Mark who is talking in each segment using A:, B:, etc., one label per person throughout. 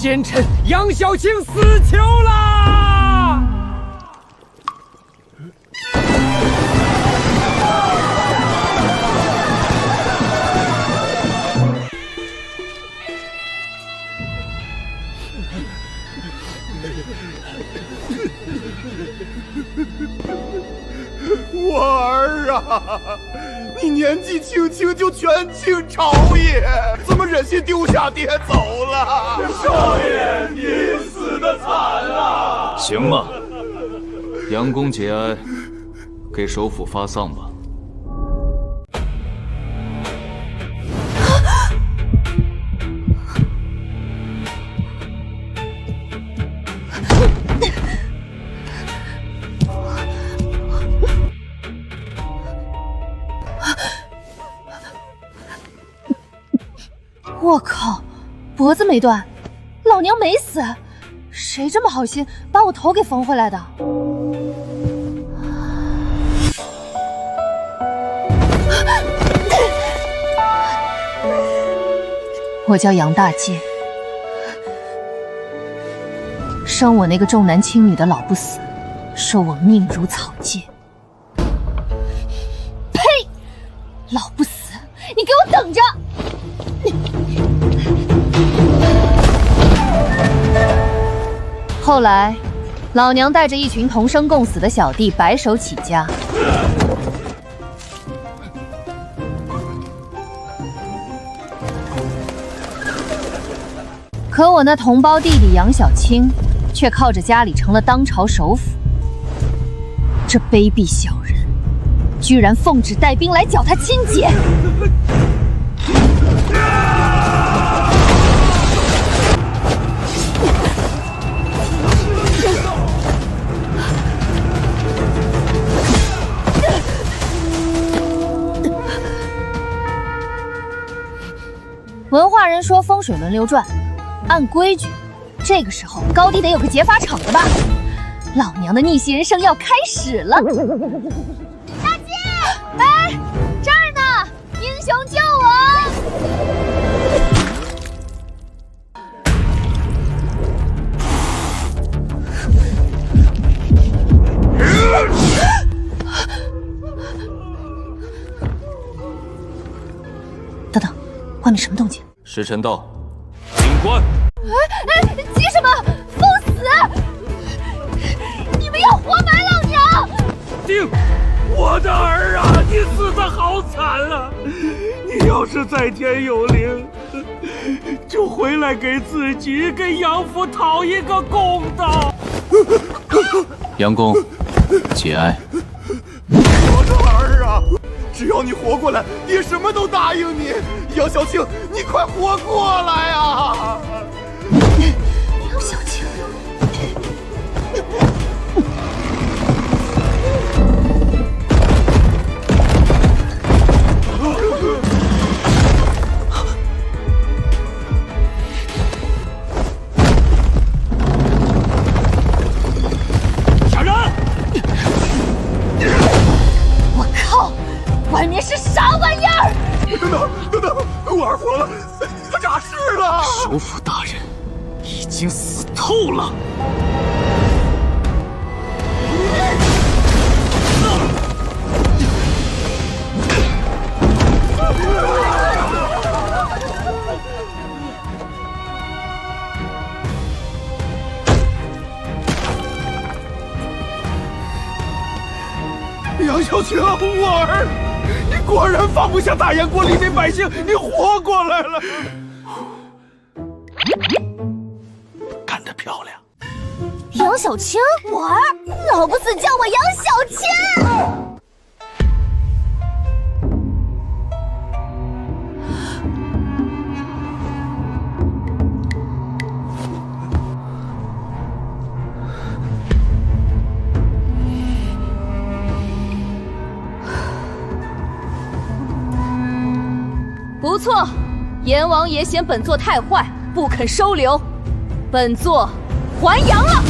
A: 奸臣杨小青死囚啦！
B: 我儿啊，你年纪轻轻就权倾朝野，怎么忍心丢下爹走了？
C: 少爷，您死得惨啊！
D: 行了，杨公节哀，给首府发丧吧。
E: 我靠，脖子没断，老娘没死，谁这么好心把我头给缝回来的？我叫杨大介，生我那个重男轻女的老不死，说我命如草芥。呸！老不死，你给我等着！后来，老娘带着一群同生共死的小弟白手起家。可我那同胞弟弟杨小青，却靠着家里成了当朝首辅。这卑鄙小人，居然奉旨带兵来剿他亲姐！文化人说风水轮流转，按规矩，这个时候高低得有个劫法场的吧？老娘的逆袭人生要开始了！大姐，哎，这儿呢，英雄救我！等等，外面什么动静？
D: 时辰到，进关！
E: 哎，急什么？封死！你们要活埋老娘！
C: 定！我的儿啊，你死得好惨啊！你要是在天有灵，就回来给自己、给杨府讨一个公道。
D: 杨公，节哀。
B: 我的儿啊！只要你活过来，爹什么都答应你。杨小青，你快活过来啊！
E: 杨小青，
C: 杀人！
E: 我靠，外面是啥玩意儿？
B: 等等，我儿活了，他诈尸了！
D: 首府大人已经死透了。
B: 杨小青，我儿，你果然放不下大燕国黎民百姓，你活过来了。
C: 干得漂亮！
E: 杨小青，我儿，老不死叫我杨小青。不错，阎王爷嫌本座太坏，不肯收留，本座还阳了。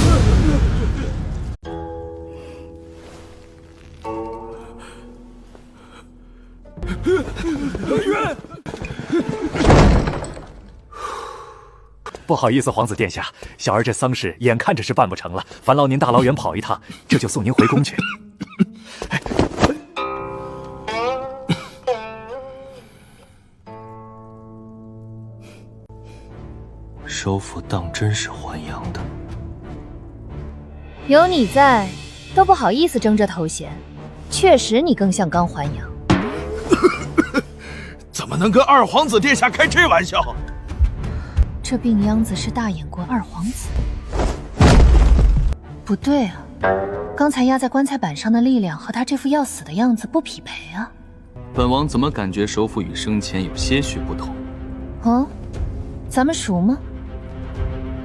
F: 不好意思，皇子殿下，小儿这丧事眼看着是办不成了，烦劳您大老远跑一趟，这就送您回宫去。
G: 首府当真是还阳的，
E: 有你在，都不好意思争这头衔。确实，你更像刚还阳。
B: 怎么能跟二皇子殿下开这玩笑？
E: 这病秧子是大眼国二皇子？不对啊，刚才压在棺材板上的力量和他这副要死的样子不匹配啊。
D: 本王怎么感觉首府与生前有些许不同？
E: 哦，咱们熟吗？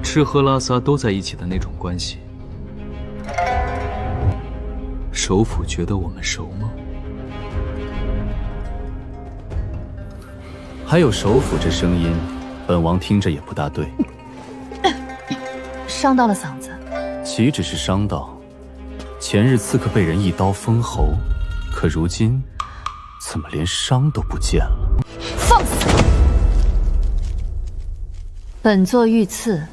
D: 吃喝拉撒都在一起的那种关系。首府觉得我们熟吗？
G: 还有首府这声音，本王听着也不大对。
E: 伤到了嗓子？
G: 岂止是伤到，前日刺客被人一刀封喉，可如今怎么连伤都不见了？
E: 放肆！本座遇刺，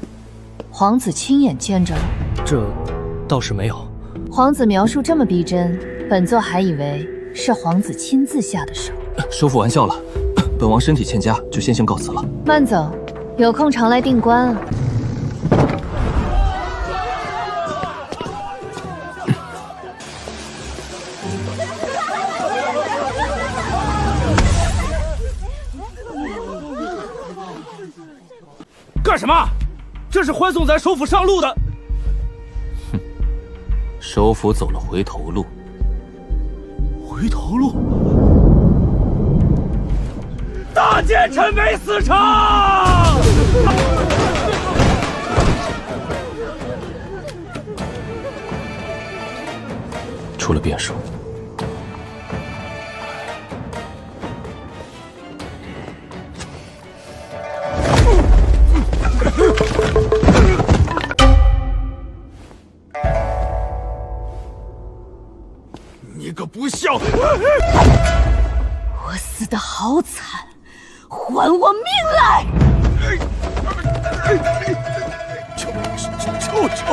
E: 皇子亲眼见着了。
H: 这倒是没有。
E: 皇子描述这么逼真，本座还以为是皇子亲自下的手。
H: 首府玩笑了，本王身体欠佳，就先行告辞了。
E: 慢走，有空常来订棺啊。
C: 干什么？这是欢送咱首府上路的。
G: 哼，首府走了回头路。
C: 回头路？大奸臣没死成！
G: 出了变数。
B: 你个不孝！
E: 我死得好惨，还我命来！
B: 求！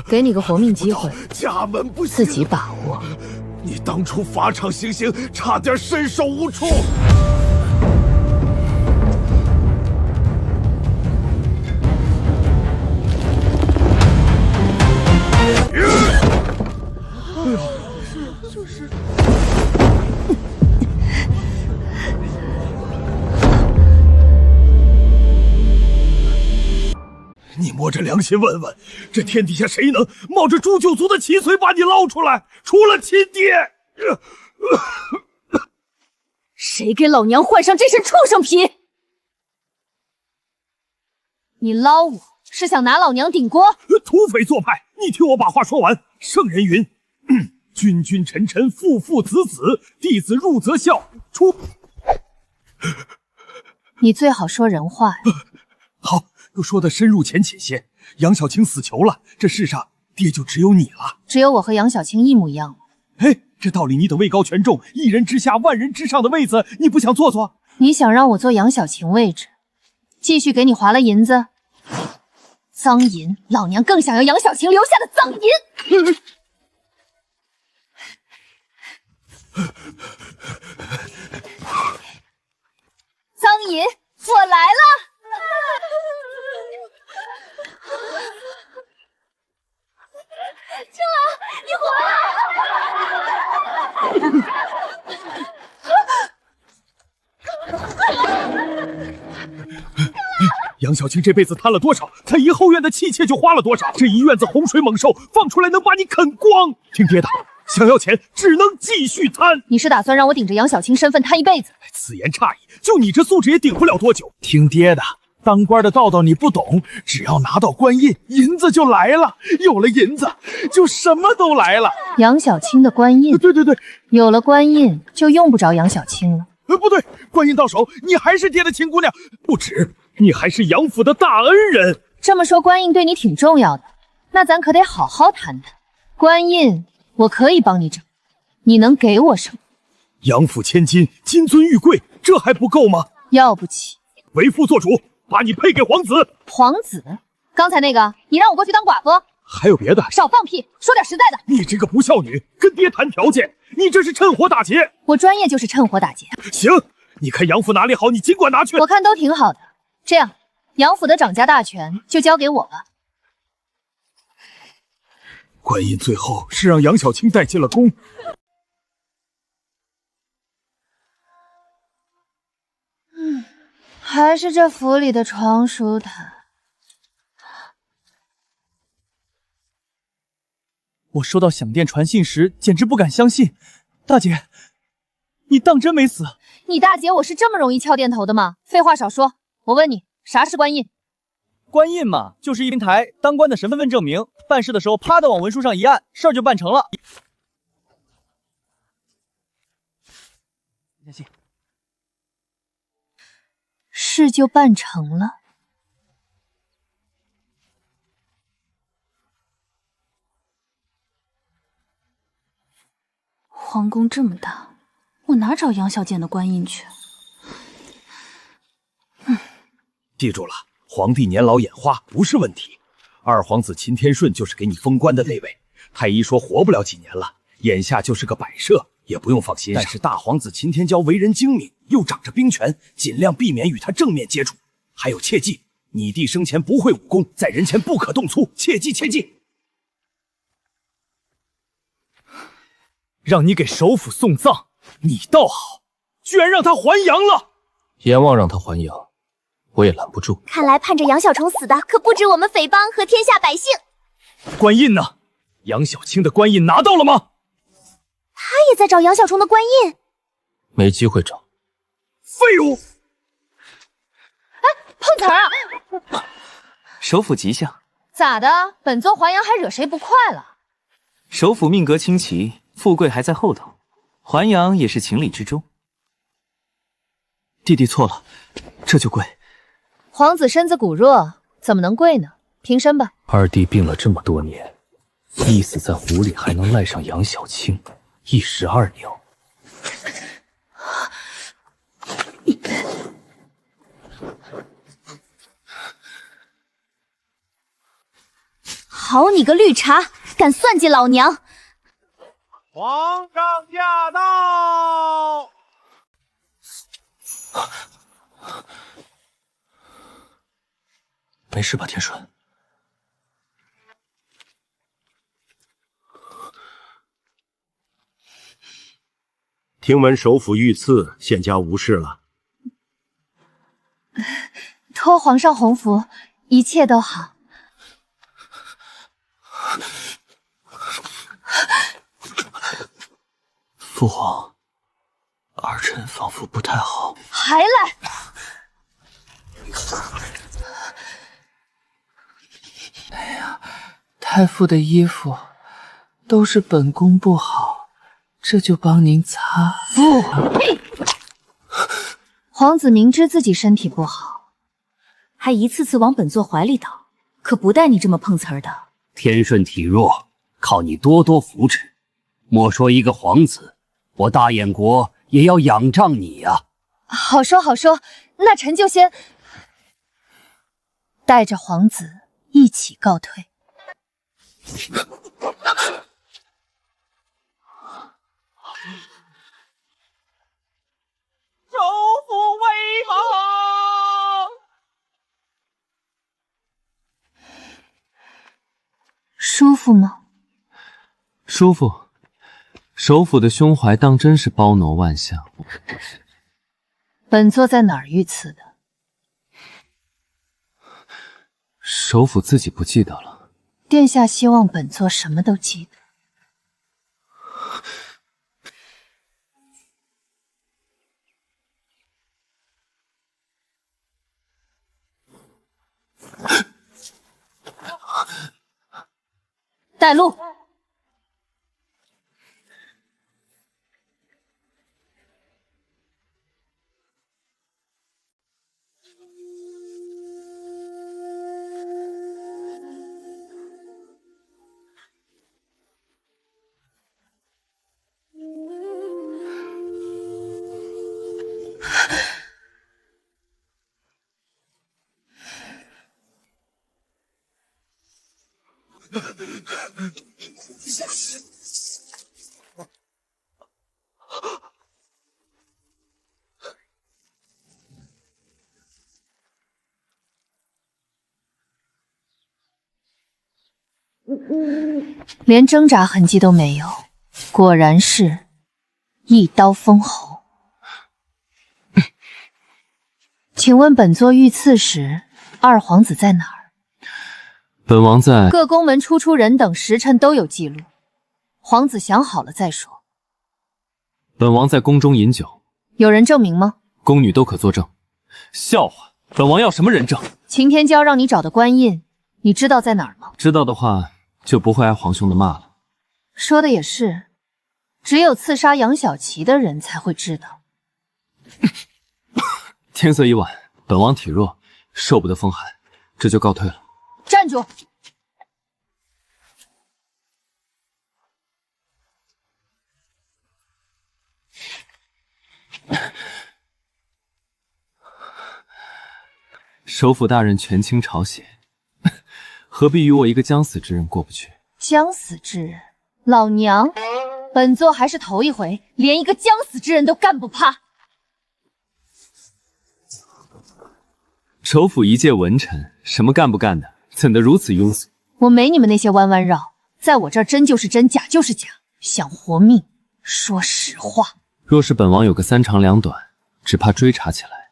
E: 给你个活命机会，
B: 家门不幸，
E: 自己把握。
B: 你当初法场行刑，差点身首无处。你摸着良心问问，这天底下谁能冒着诛九族的七岁把你捞出来？除了亲爹，
E: 谁给老娘换上这身畜生皮？你捞我是想拿老娘顶锅？
C: 土匪做派，你听我把话说完。圣人云：君君臣臣，父父子子，弟子入则孝，出。
E: 你最好说人话呀。
C: 好，又说的深入浅浅些。杨小青死囚了，这世上爹就只有你了。
E: 只有我和杨小青一模一样。
C: 哎，这道理你得位高权重，一人之下万人之上的位子，你不想坐坐？
E: 你想让我坐杨小青位置，继续给你划了银子？脏银，老娘更想要杨小青留下的脏银。脏银，我来了！青兰，你
C: 杨小青这辈子贪了多少，他姨后院的妻妾就花了多少，这一院子洪水猛兽放出来能把你啃光。听爹的，想要钱只能继续贪。
E: 你是打算让我顶着杨小青身份贪一辈子？
C: 此言差矣，就你这素质也顶不了多久。听爹的，当官的道道你不懂，只要拿到官印，银子就来了。有了银子，就什么都来了。
E: 杨小青的官印？
C: 对，
E: 有了官印就用不着杨小青了。
C: 不对，官印到手，你还是爹的亲姑娘，不止，你还是杨府的大恩人。
E: 这么说，官印对你挺重要的，那咱可得好好谈谈。官印我可以帮你整，你能给我什么？
C: 杨府千金，金尊玉贵，这还不够吗？
E: 要不起。
C: 为父做主，把你配给皇子。
E: 皇子？刚才那个，你让我过去当寡妇？
C: 还有别的？
E: 少放屁，说点实在的。
C: 你这个不孝女，跟爹谈条件，你这是趁火打劫。
E: 我专业就是趁火打劫。
C: 行，你看杨府哪里好，你尽管拿去。
E: 我看都挺好的。这样，杨府的掌家大权就交给我吧。
C: 观音最后是让杨小青带进了宫。
E: 还是这府里的床舒坦。
I: 我收到响电传信时，简直不敢相信。大姐，你当真没死？
E: 你大姐我是这么容易敲电头的吗？废话少说，我问你，啥是官印？
I: 官印嘛，就是一平台当官的身份证明，办事的时候啪的往文书上一按，事儿就办成了。
E: 事就办成了。
J: 皇宫这么大，我哪找杨小姐的官印去？
C: 记住了，皇帝年老眼花不是问题。二皇子秦天顺就是给你封官的那位，太医说活不了几年了，眼下就是个摆设，也不用放心上。但是大皇子秦天骄为人精明，又掌着兵权，尽量避免与他正面接触。还有切记，你弟生前不会武功，在人前不可动粗，切记切记。让你给首府送葬，你倒好，居然让他还阳了。
G: 阎王让他还阳，我也拦不住。
K: 看来盼着杨小虫死的可不止我们匪帮和天下百姓。
C: 官印呢？杨小青的官印拿到了吗？
K: 他也在找杨小虫的官印，
G: 没机会找。
C: 废物！
E: 哎，碰瓷儿啊！
D: 首府吉祥。
E: 咋的？本座还阳还惹谁不快了？
D: 首府命格清奇，富贵还在后头，还阳也是情理之中。
H: 弟弟错了，这就跪。
E: 皇子身子骨弱，怎么能跪呢？平身吧。
G: 二弟病了这么多年，一死在湖里还能赖上杨小青，一石二鸟。
K: 好你个绿茶，敢算计老娘！
B: 皇上驾到！
H: 没事吧，天顺？
L: 听闻首府遇刺，县家无事了。
E: 托皇上洪福，一切都好。
H: 父皇，儿臣仿佛不太好。
E: 还来！
M: 哎呀，太傅的衣服都是本宫不好，这就帮您擦。
E: 皇子明知自己身体不好，
J: 还一次次往本座怀里倒，可不带你这么碰瓷儿的。
N: 天顺体弱，靠你多多扶持。莫说一个皇子，我大燕国也要仰仗你呀！
E: 好说好说，那臣就先带着皇子一起告退。
A: 首府威猛！
E: 舒服吗？
G: 舒服。首府的胸怀当真是包罗万象。
E: 本座在哪儿遇刺的？
G: 首府自己不记得了。
E: 殿下希望本座什么都记得。带路。连挣扎痕迹都没有，果然是一刀封喉。请问本座遇刺时，二皇子在哪儿？
G: 本王在
E: 各宫门出人等时辰都有记录，皇子想好了再说。
G: 本王在宫中饮酒，
E: 有人证明吗？
G: 宫女都可作证。笑话，本王要什么人证？
E: 擎天椒让你找的官印，你知道在哪儿吗？
G: 知道的话，就不会挨皇兄的骂了。
E: 说的也是，只有刺杀杨小琪的人才会知道。
G: 天色已晚，本王体弱，受不得风寒，这就告退了。
E: 站住！
G: 首府大人权倾朝野，何必与我一个将死之人过不去？
E: 将死之人，老娘，本座还是头一回，连一个将死之人都干不趴。
G: 首府一介文臣，什么干不干的，怎得如此庸俗？
E: 我没你们那些弯弯绕，在我这儿真就是真，假就是假。想活命，说实话。
G: 若是本王有个三长两短，只怕追查起来，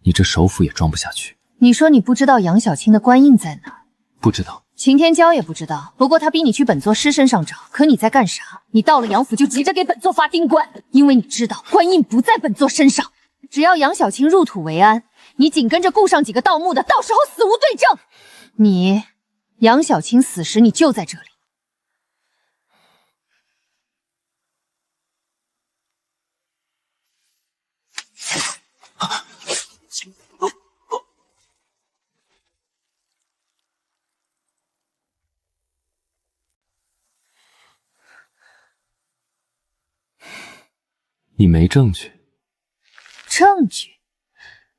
G: 你这首府也装不下去。
E: 你说你不知道杨小青的官印在哪儿？
G: 不知道。
E: 擎天椒也不知道，不过他逼你去本座师身上找。可你在干啥？你到了杨府就急着给本座发丁官，因为你知道官印不在本座身上。只要杨小青入土为安，你紧跟着雇上几个盗墓的，到时候死无对证。你，杨小青死时你就在这里。
G: 你没证据？
E: 证据？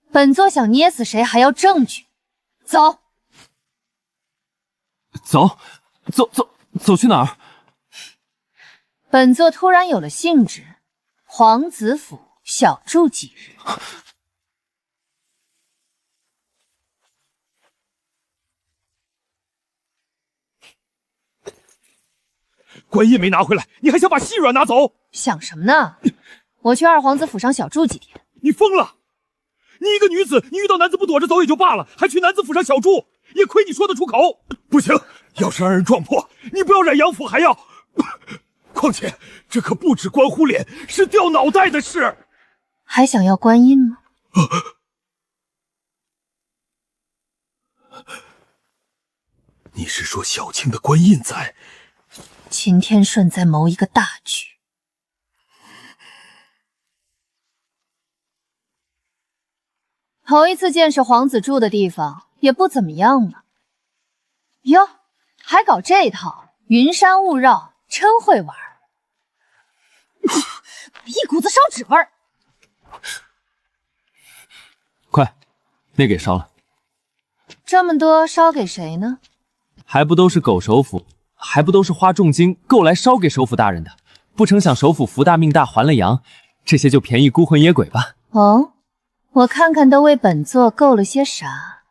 E: 本座想捏死谁还要证据？走！走
G: 去哪儿？
E: 本座突然有了兴致，皇子府小住几日。
C: 官印没拿回来，你还想把细软拿走？
E: 想什么呢？我去二皇子府上小住几天。
C: 你疯了！你一个女子，你遇到男子不躲着走也就罢了，还去男子府上小住，也亏你说得出口。不行，要是让人撞破，你不要染杨府还要……况且这可不止关乎脸，是掉脑袋的事。
E: 还想要官印吗？
C: 你是说小青的官印在？
E: 秦天顺在谋一个大局。头一次见识皇子住的地方，也不怎么样嘛。哟，还搞这套，云山雾绕，真会玩。一股子烧纸味儿。
G: 快，那给烧了。
E: 这么多烧给谁呢？
G: 还不都是狗首府，还不都是花重金购来烧给首府大人的？不成想首府福大命大还了阳，这些就便宜孤魂野鬼吧。
E: 哦，我看看都为本座购了些啥。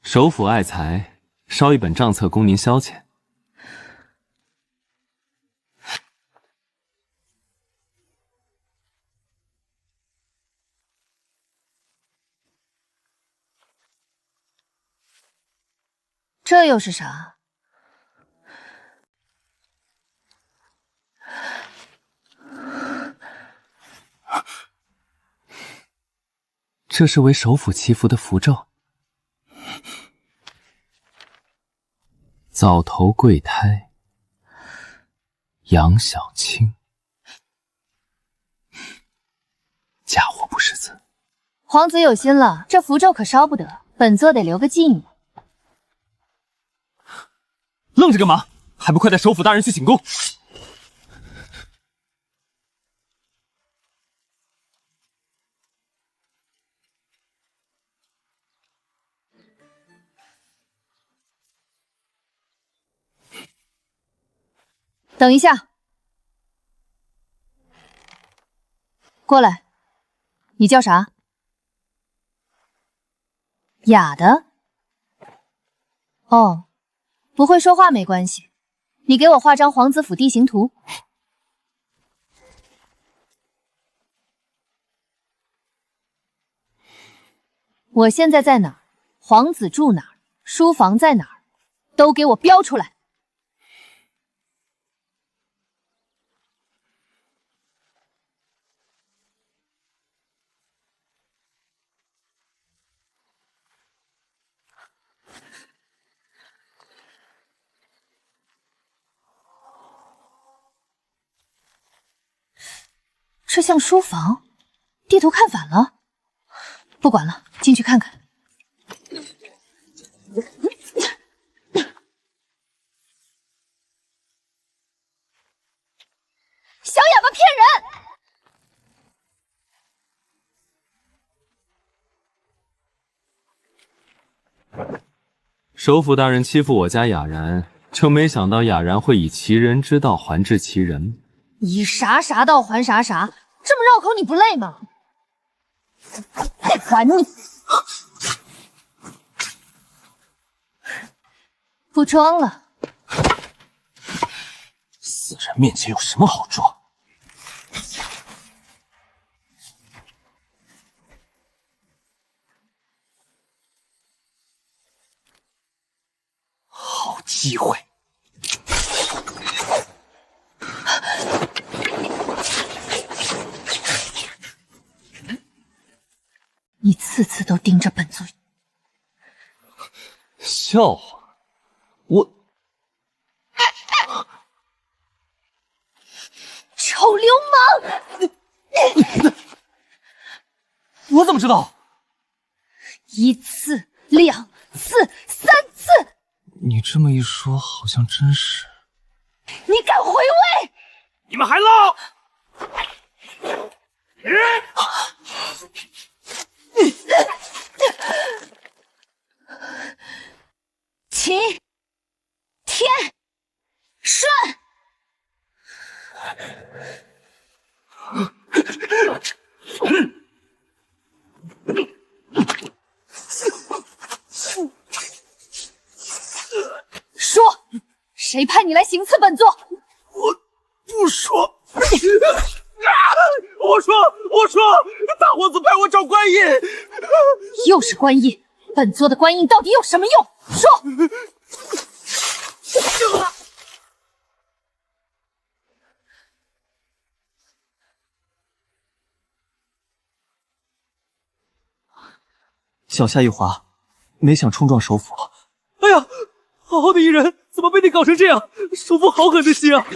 G: 首府爱财，烧一本账册供您消遣。
E: 这又是啥？
G: 这是为首府祈福的符咒。早投贵胎，杨小青。家伙不识字。
E: 皇子有心了，这符咒可烧不得，本座得留个纪念。
G: 愣着干嘛？还不快带首府大人去寝宫！
E: 等一下，过来。你叫啥？雅的。哦，不会说话没关系，你给我画张皇子府地形图。我现在在哪儿？皇子住哪儿？书房在哪儿？都给我标出来！这像书房，地图看反了。不管了，进去看看。小哑巴骗
G: 人！首府大人欺负我家雅然，就没想到雅然会以其人之道还治其人。
E: 以啥道还啥，这么绕口你不累吗？还你！不装了。
H: 死人面前有什么好装？好机会！
E: 你次次都盯着本座。
G: 笑话！我
E: 臭流氓！
G: 我怎么知道
E: ？1次、2次、3次。
H: 你这么一说，好像真是。
E: 你敢回位？
C: 你们还唠？
E: 秦天顺，说，谁派你来行刺本座？
C: 我不说。我说，大皇子派我找观音。
E: 又是观音，本座的观音到底有什么用？说。
H: 小夏一滑，没想冲撞首府。
I: 哎呀，好好的一人，怎么被你搞成这样？首府好狠的心啊！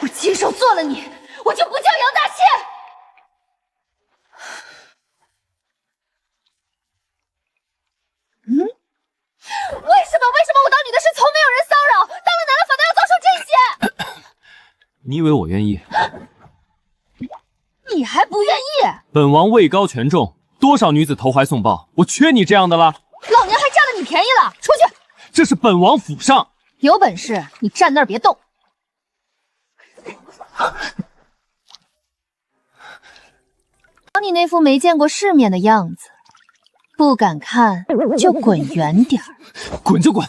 E: 我亲手做了你，我就不叫杨大仙。为什么我当女的是从没有人骚扰，当了男的反倒要遭受这些？
G: 你以为我愿意？
E: 你还不愿意？
G: 本王位高权重，多少女子投怀送抱，我缺你这样的了？
E: 老娘还占了你便宜了，出去！
G: 这是本王府上，
E: 有本事你站那儿别动。你那副没见过世面的样子，不敢看就滚远点儿。
G: 滚就滚！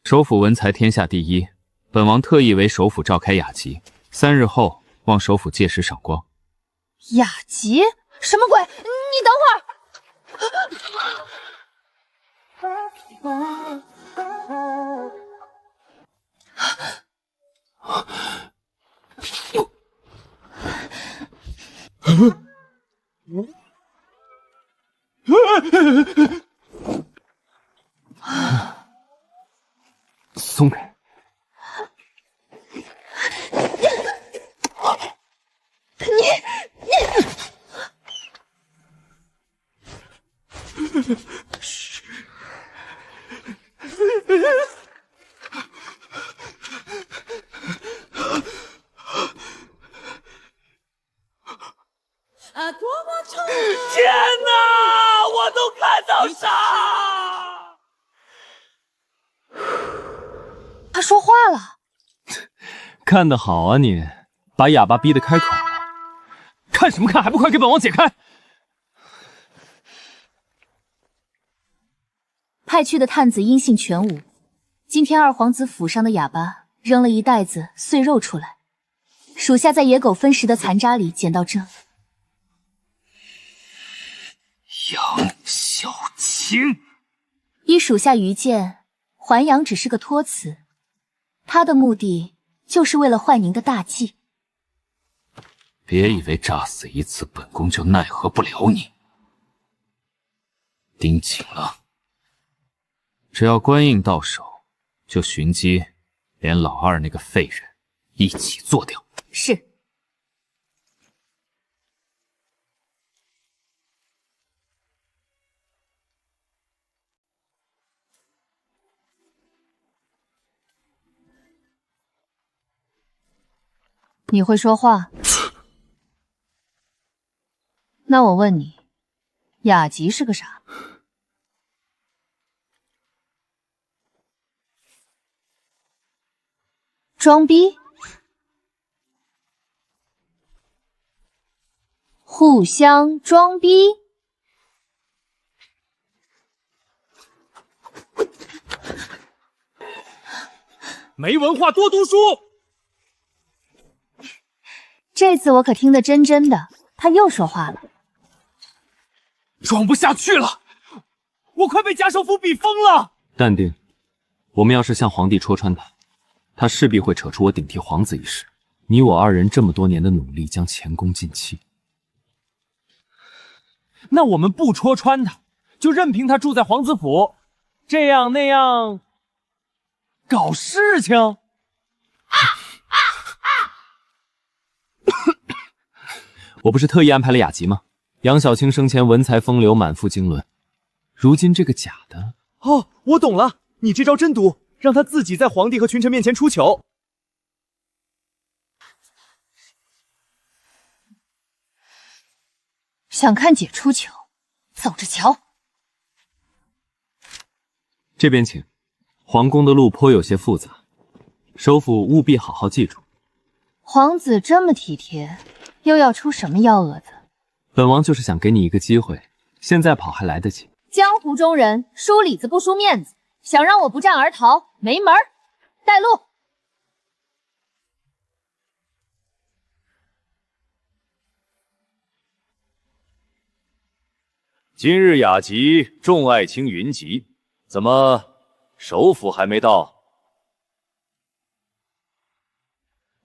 G: 首府文才天下第一，本王特意为首府召开雅集，3日后望首府届时赏光。
E: 雅集？什么鬼？你等会儿。
G: 松开！
C: 天哪！我都看到傻。
E: 他说话了。
G: 看得好啊你，把哑巴逼得开口了。看什么看，还不快给本王解开！
J: 派去的探子音信全无。今天二皇子府上的哑巴扔了一袋子碎肉出来，属下在野狗分食的残渣里捡到这。
N: 杨小青，
J: 依属下愚见，还阳只是个托词，他的目的就是为了坏您的大计。
N: 别以为炸死一次本宫就奈何不了你。盯紧了，只要官印到手，就寻机连老二那个废人一起做掉。
J: 是。
E: 你会说话？那我问你，雅集是个啥？装逼？互相装逼？
C: 没文化多读书。
E: 这次我可听得真的，他又说话了。
G: 装不下去了，我快被贾首府逼疯了。淡定，我们要是向皇帝戳穿他，他势必会扯出我顶替皇子一事。你我二人这么多年的努力将前功尽弃，那我们不戳穿他，就任凭他住在皇子府，这样那样搞事情。我不是特意安排了雅集吗？杨小青生前文才风流，满腹经纶，如今这个假的……
I: 哦，我懂了，你这招真毒，让他自己在皇帝和群臣面前出糗。
E: 想看姐出糗，走着瞧。
G: 这边请。皇宫的路颇有些复杂，首府务必好好记住。
E: 皇子这么体贴，又要出什么幺蛾子？
G: 本王就是想给你一个机会，现在跑还来得及。
E: 江湖中人输里子不输面子，想让我不战而逃，没门儿！带路。
F: 今日雅集众爱卿云集，怎么首府还没到？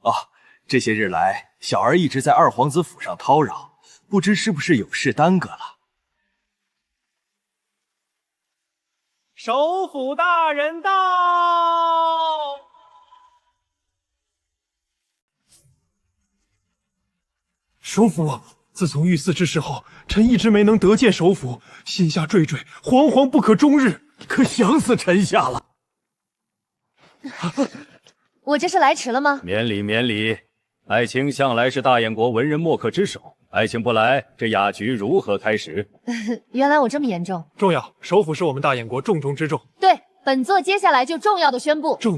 B: 啊，这些日来，小儿一直在二皇子府上叨扰，不知是不是有事耽搁了。
I: 首府大人到！
O: 首府，自从遇刺之事后，臣一直没能得见首府，心下惴惴，惶惶不可终日，可想死臣下了。
E: 我这是来迟了吗？
F: 免礼免礼，爱卿向来是大燕国文人墨客之首，爱卿不来，这雅局如何开始？
E: 原来我这么严重。
O: 重要，首府是我们大燕国重中之重。
E: 对，本座接下来就重要的宣布，
O: 郑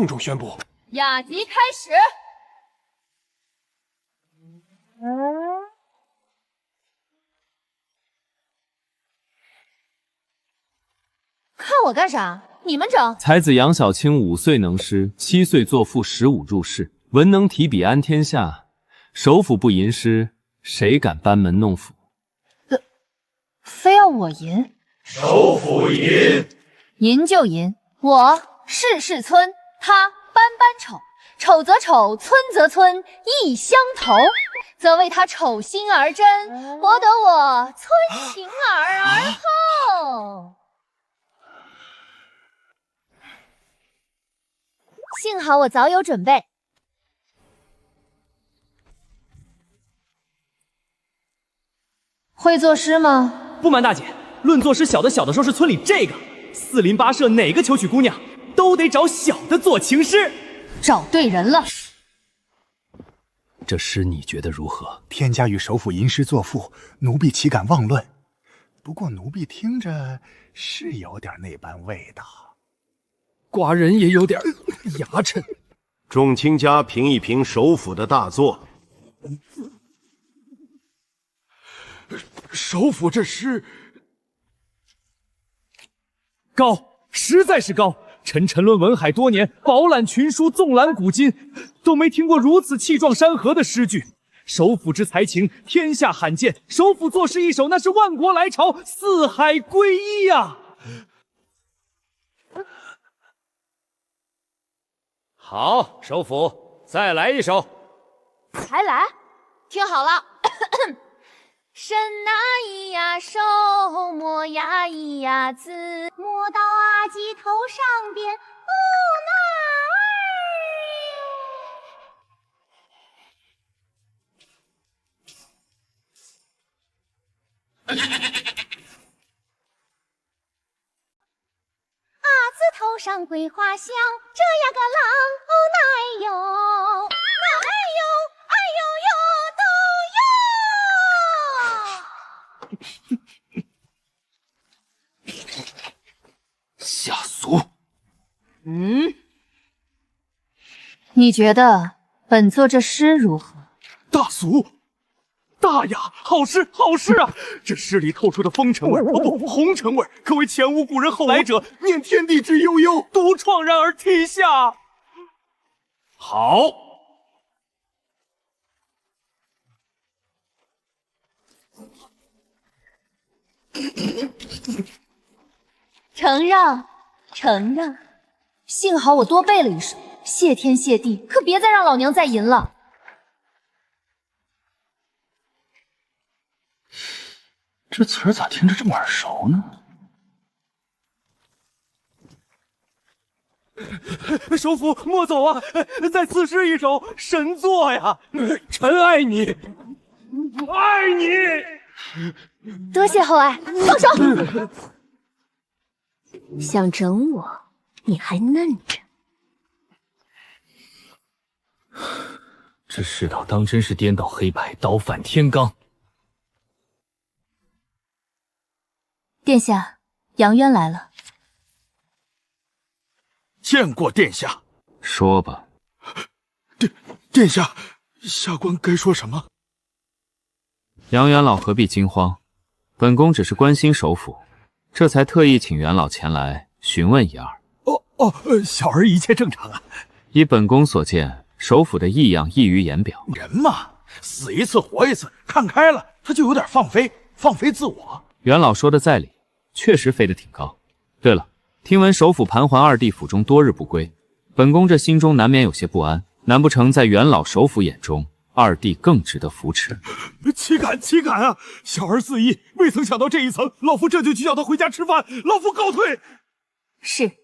O: 重宣布，
E: 雅集开始。看我干啥？你们整。
G: 才子杨小青5岁能诗，7岁作赋，15入仕，文能提笔安天下。首府不吟诗，谁敢班门弄斧？
E: 非要我吟？
B: 首府吟，
E: 吟就吟。我事事村，他斑斑丑，丑则丑，村则村，意相投。则为他丑心而真，博得我村情儿而后。幸好我早有准备。会作诗吗？
I: 不瞒大姐，论作识小的时候是村里这个4邻8舍哪个求娶姑娘，都得找小的做情诗。
E: 找对人了。
P: 这诗你觉得如何？
Q: 天家与首府吟诗作赋，奴婢岂敢妄论。不过奴婢听着是有点那般味道。
P: 寡人也有点牙碜。
L: 众卿家评一评首府的大作。
P: 首府这诗
I: 高，实在是高。臣沉沦文海多年，饱览群书，纵览古今，都没听过如此气壮山河的诗句。首府之才情，天下罕见。首府作诗一首，那是万国来朝，四海归一呀！
F: 好，首府再来一首。
K: 还来？听好了。身那咿呀手，摸呀咿呀子，摸到阿基头上边，阿子头上桂花香，这呀个郎乃哟，乃哟，哎呦呦都哟。
P: 下俗。
E: 你觉得本座这诗如何？
O: 大俗，大雅，好诗，好诗啊！这诗里透出的风尘味，不，红尘味，可谓前无古人后来者，念天地之悠悠，
I: 独怆然而天下。
F: 好。
E: 承让，承让。幸好我多背了一首，谢天谢地，可别再让老娘再吟了。
P: 这词儿咋听着这么耳熟呢？
I: 首府莫走啊！再赐诗一首，神作呀！
O: 臣爱你，爱你。
K: 多谢厚爱，放手！想整我，你还嫩着。
P: 这世道当真是颠倒黑白，倒反天罡。
J: 殿下，杨渊来了。
O: 见过殿下。
N: 说吧。
O: 殿下，下官该说什么？
N: 杨元老何必惊慌？本宫只是关心首府，这才特意请元老前来询问一二。
O: 小儿一切正常啊。
N: 依本宫所见，首府的异样溢于言表。
O: 人嘛，死一次活一次，看开了，他就有点放飞自我。
N: 元老说的在理，确实飞得挺高。对了，听闻首府盘桓二弟府中多日不归，本宫这心中难免有些不安。难不成在元老首府眼中，二弟更值得扶持？
O: 岂敢啊！小儿自缢，未曾想到这一层，老夫这就去叫他回家吃饭。老夫告退。
J: 是。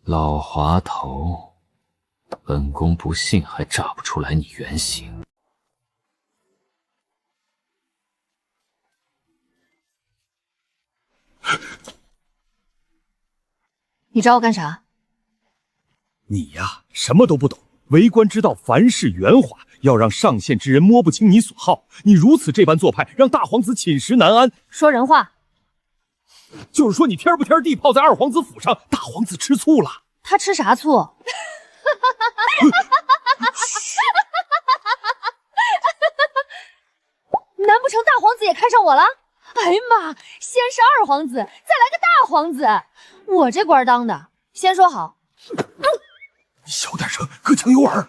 N: 老滑头，本宫不信还炸不出来你原形。
E: 你找我干啥？
O: 你呀，什么都不懂。为官之道，凡事圆滑，要让上线之人摸不清你所好。你如此这般做派，让大皇子寝食难安。
E: 说人话。
O: 就是说你天不天地泡在二皇子府上，大皇子吃醋了。
E: 他吃啥醋？难不成大皇子也看上我了？哎呀妈！先是二皇子，再来个大皇子，我这官当的，先说好。
O: 小点声，隔墙有耳。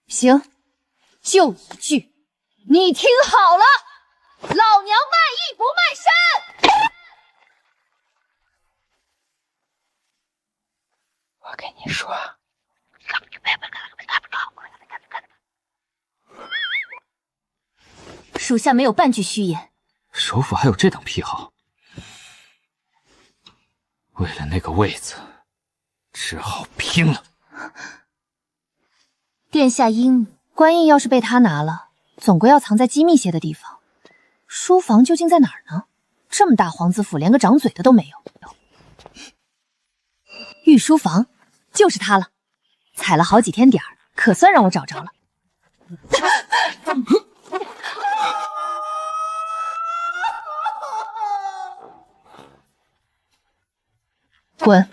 E: 行，就一句，你听好了，老娘卖艺不卖身。
M: 我跟你说，
J: 属下没有半句虚言。
N: 首府还有这等癖好？为了那个位子，只好拼了。
J: 殿下英明，官印要是被他拿了，
E: 总归要藏在机密些的地方。书房究竟在哪儿呢？这么大皇子府，连个长嘴的都没有。御书房，就是它了。踩了好几天点儿，可算让我找着了。滚！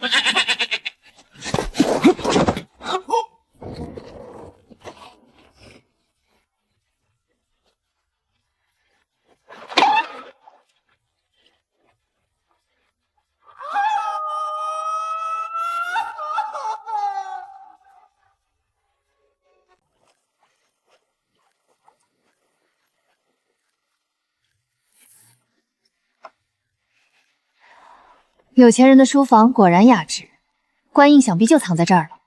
E: 有钱人的书房果然雅致，官印想必就藏在这儿了。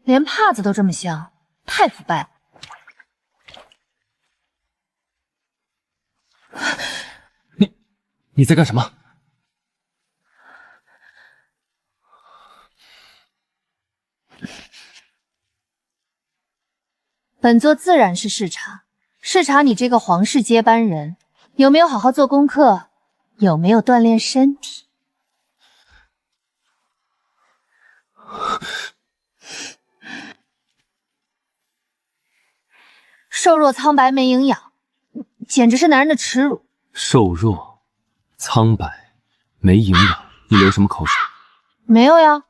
E: 连帕子都这么香，太腐败了。
G: 你在干什么？
E: 本座自然是视察你这个皇室接班人有没有好好做功课，有没有锻炼身体。瘦弱苍白没营养，简直是男人的耻辱。
G: 瘦弱、苍白、没营养，你流什么口水？
E: 没有呀。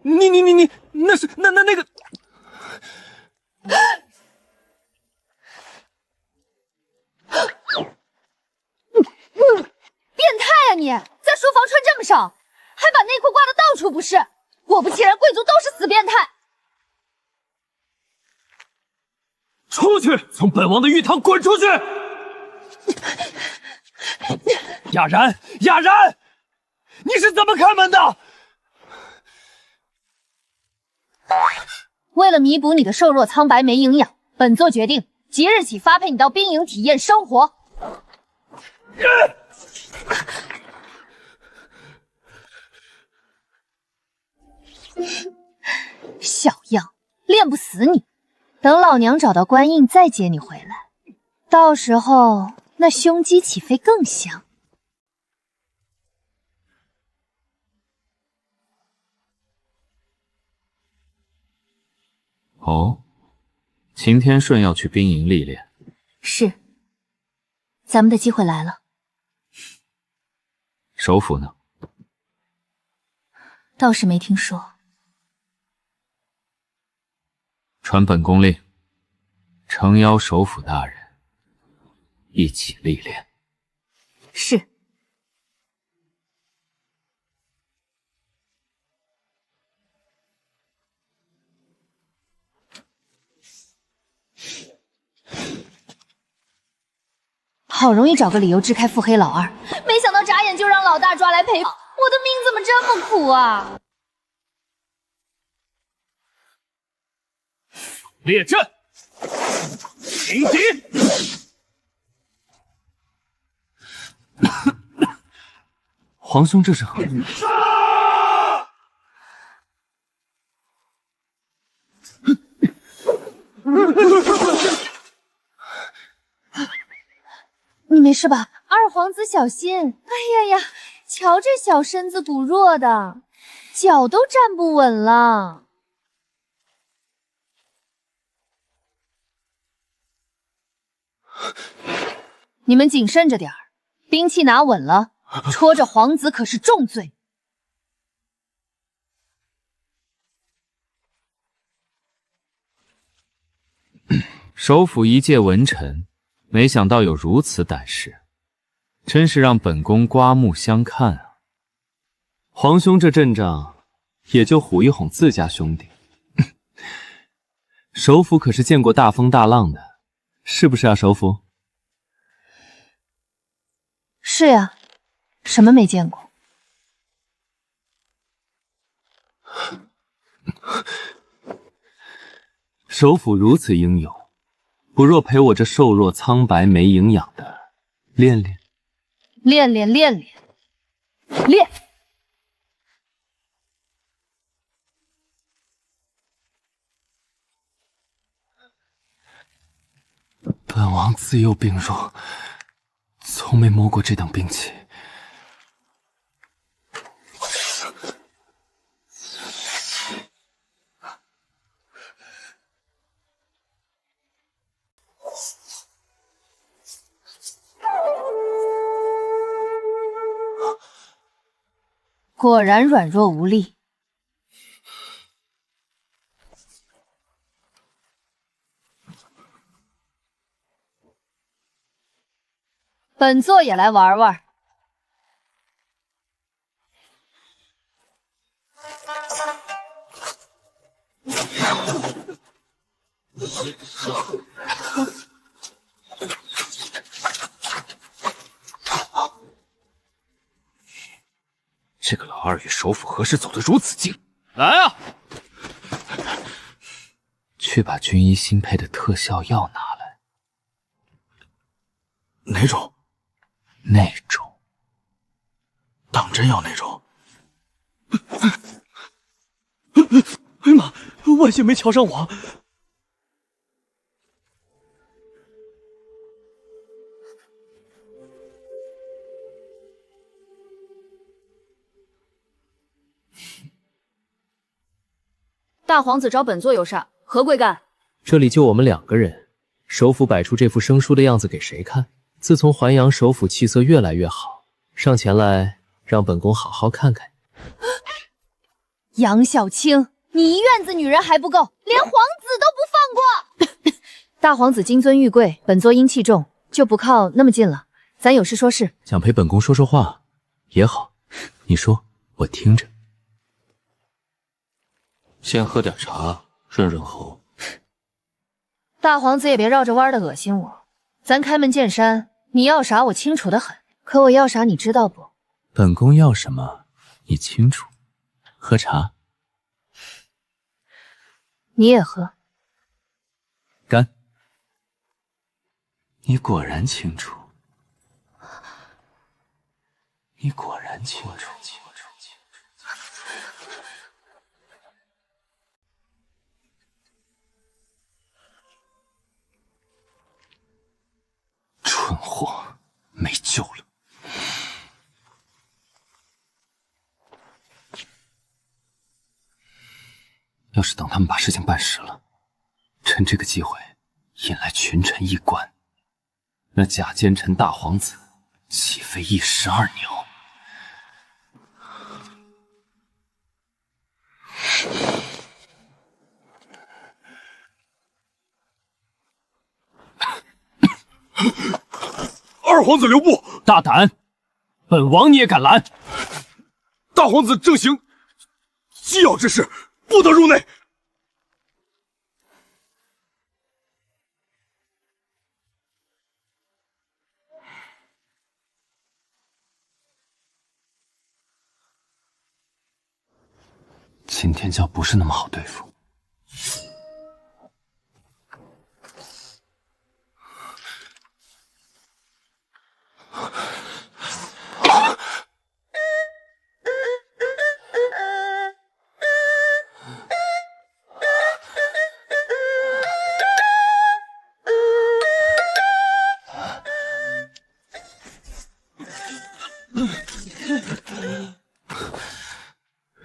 G: 你，那是那个。
E: 变态啊你！在书房穿这么少，还把内裤挂得到处不是。果不其然，贵族都是死变态。
I: 出去！从本王的御堂滚出去！雅然，雅然，你是怎么开门的？
E: 为了弥补你的瘦弱苍白没营养，本座决定即日起发配你到兵营体验生活。小样，练不死你！等老娘找到官印再接你回来，到时候那胸肌起飞更香。
N: 哦，秦天顺要去兵营历练。
J: 是，咱们的机会来了。
N: 首府呢？
J: 倒是没听说。
N: 传本宫令，诚邀首府大人一起历练。
J: 是。
E: 好容易找个理由支开腹黑老二，没想到眨眼就让老大抓来陪跑，我的命怎么这么苦啊！
I: 列阵，迎敌！
G: 皇兄这是何意？
E: 你没事吧？二皇子小心！哎呀呀，瞧这小身子骨弱的，脚都站不稳了。你们谨慎着点儿，兵器拿稳了，戳着皇子可是重罪。
N: 首府一介文臣，没想到有如此胆识，真是让本宫刮目相看啊！
G: 皇兄这阵仗，也就唬一哄自家兄弟。首府可是见过大风大浪的，是不是啊，首府？
E: 是呀，什么没见过？
G: 首府如此英勇，不若陪我这瘦弱苍白没营养的练练。
E: 练。
G: 本王自幼病弱，从没摸过这等兵器。
E: 果然软弱无力。本座也来玩玩。
G: 这个老二与首府何时走得如此近？来啊！去把军医新配的特效药拿来。
O: 哪种？
G: 那种。
O: 当真要那种？哎呀妈！万幸没瞧上我。
J: 大皇子找本座有事，何贵干？
P: 这里就我们2个人，首府摆出这副生疏的样子给谁看？自从还阳首府气色越来越好，上前来让本宫好好看看。
E: 杨小青，你一院子女人还不够，连皇子都不放过。
J: 大皇子金尊玉贵，本座阴气重，就不靠那么近了。咱有事说事。
P: 想陪本宫说说话也好，你说，我听着。
G: 先喝点茶，润润喉。
J: 大皇子也别绕着弯的恶心我。咱开门见山，你要啥我清楚的很，可我要啥你知道不？
G: 本宫要什么，你清楚。喝茶。
J: 你也喝。
G: 干。你果然清楚。你果然清楚。蠢货，没救了！要是等他们把事情办实了，趁这个机会引来群臣议官，那假奸臣大皇子岂非一石二鸟？
O: 二皇子留步！
P: 大胆！本王你也敢拦？
O: 大皇子正行机要之事，不得入内。
G: 擎天教不是那么好对付。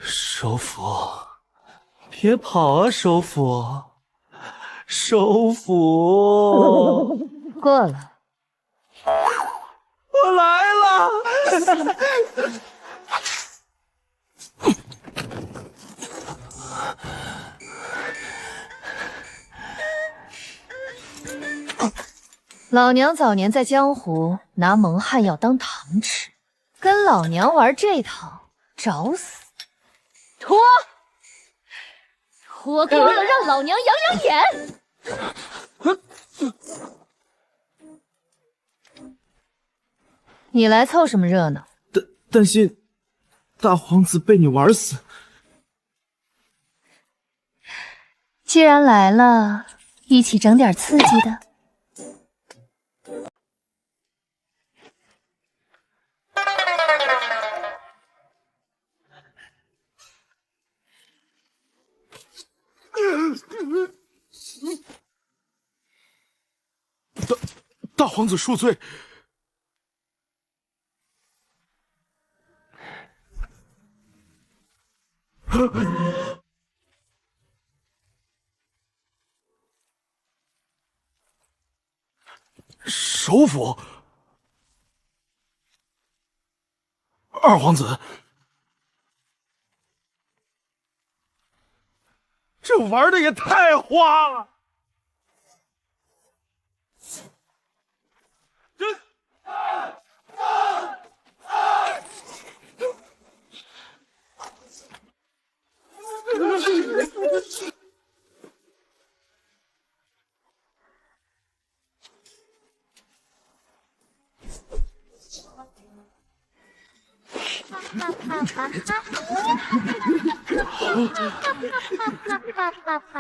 H: 首府，别跑啊！首府，首府，
J: 过了。
H: 我来了！
J: 老娘早年在江湖拿蒙汗药当糖吃，跟老娘玩这套，找死！脱光了，让老娘养养眼！你来凑什么热闹？
H: 担心大皇子被你玩死。
J: 既然来了，一起整点刺激的。
O: 大皇子恕罪。首府，二皇子，
C: 这玩的也太花了！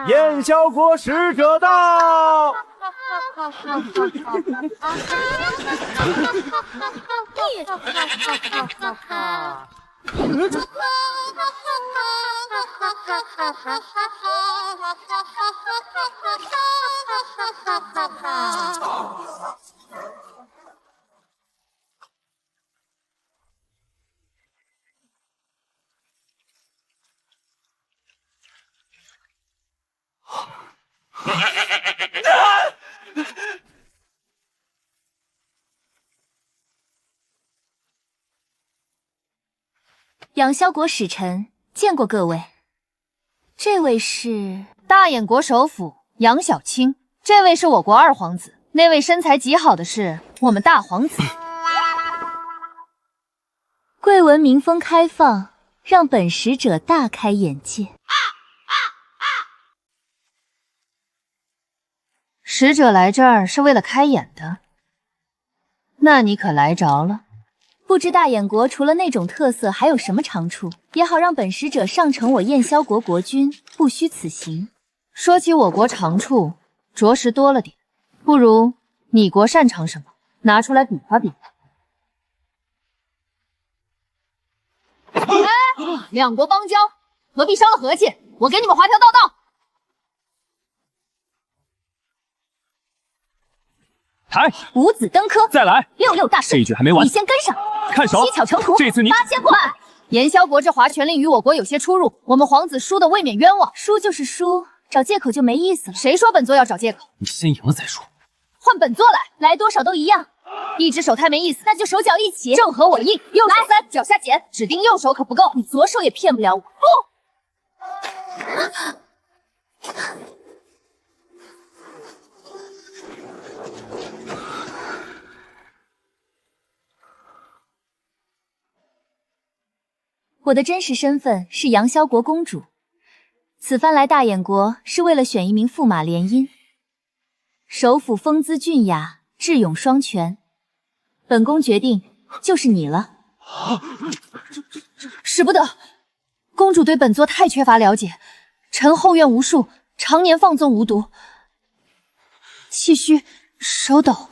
B: 燕萧国使者到！
J: 养萧国使臣见过各位，这位是
E: 大燕国首辅杨小青，这位是我国二皇子，那位身材极好的是我们大皇子。
J: 贵闻民风开放，让本使者大开眼界。
E: 使者来这儿是为了开眼的，那你可来着了。
J: 不知大燕国除了那种特色，还有什么长处，也好让本使者上承我燕萧国国君，不虚此行。
E: 说起我国长处，着实多了点，不如你国擅长什么，拿出来比划比划。两国邦交，何必伤了和气？我给你们划条道道。
I: 抬
J: 五子登科，
I: 再来
J: 六大顺，
I: 这一局还没完，
J: 你先跟上。
I: 看手，
J: 七巧成图，
I: 这次你
J: 8000破。
E: 燕萧国这划权令与我国有些出入，我们皇子输的未免冤枉。
J: 输就是输，找借口就没意思了。
E: 谁说本座要找借口？
I: 你先赢了再说。
E: 换本座来，
J: 来多少都一样。
E: 一只手太没意思，
J: 那就手脚一起，
E: 正合我意。右手3，脚下减，指定右手可不够。
J: 你左手也骗不了我。我的真实身份是杨萧国公主，此番来大燕国是为了选一名驸马联姻。首府风姿俊雅，智勇双全，本宫决定就是你了。
E: 使不得，公主对本座太缺乏了解，臣后院无数，常年放纵无毒，气虚手抖，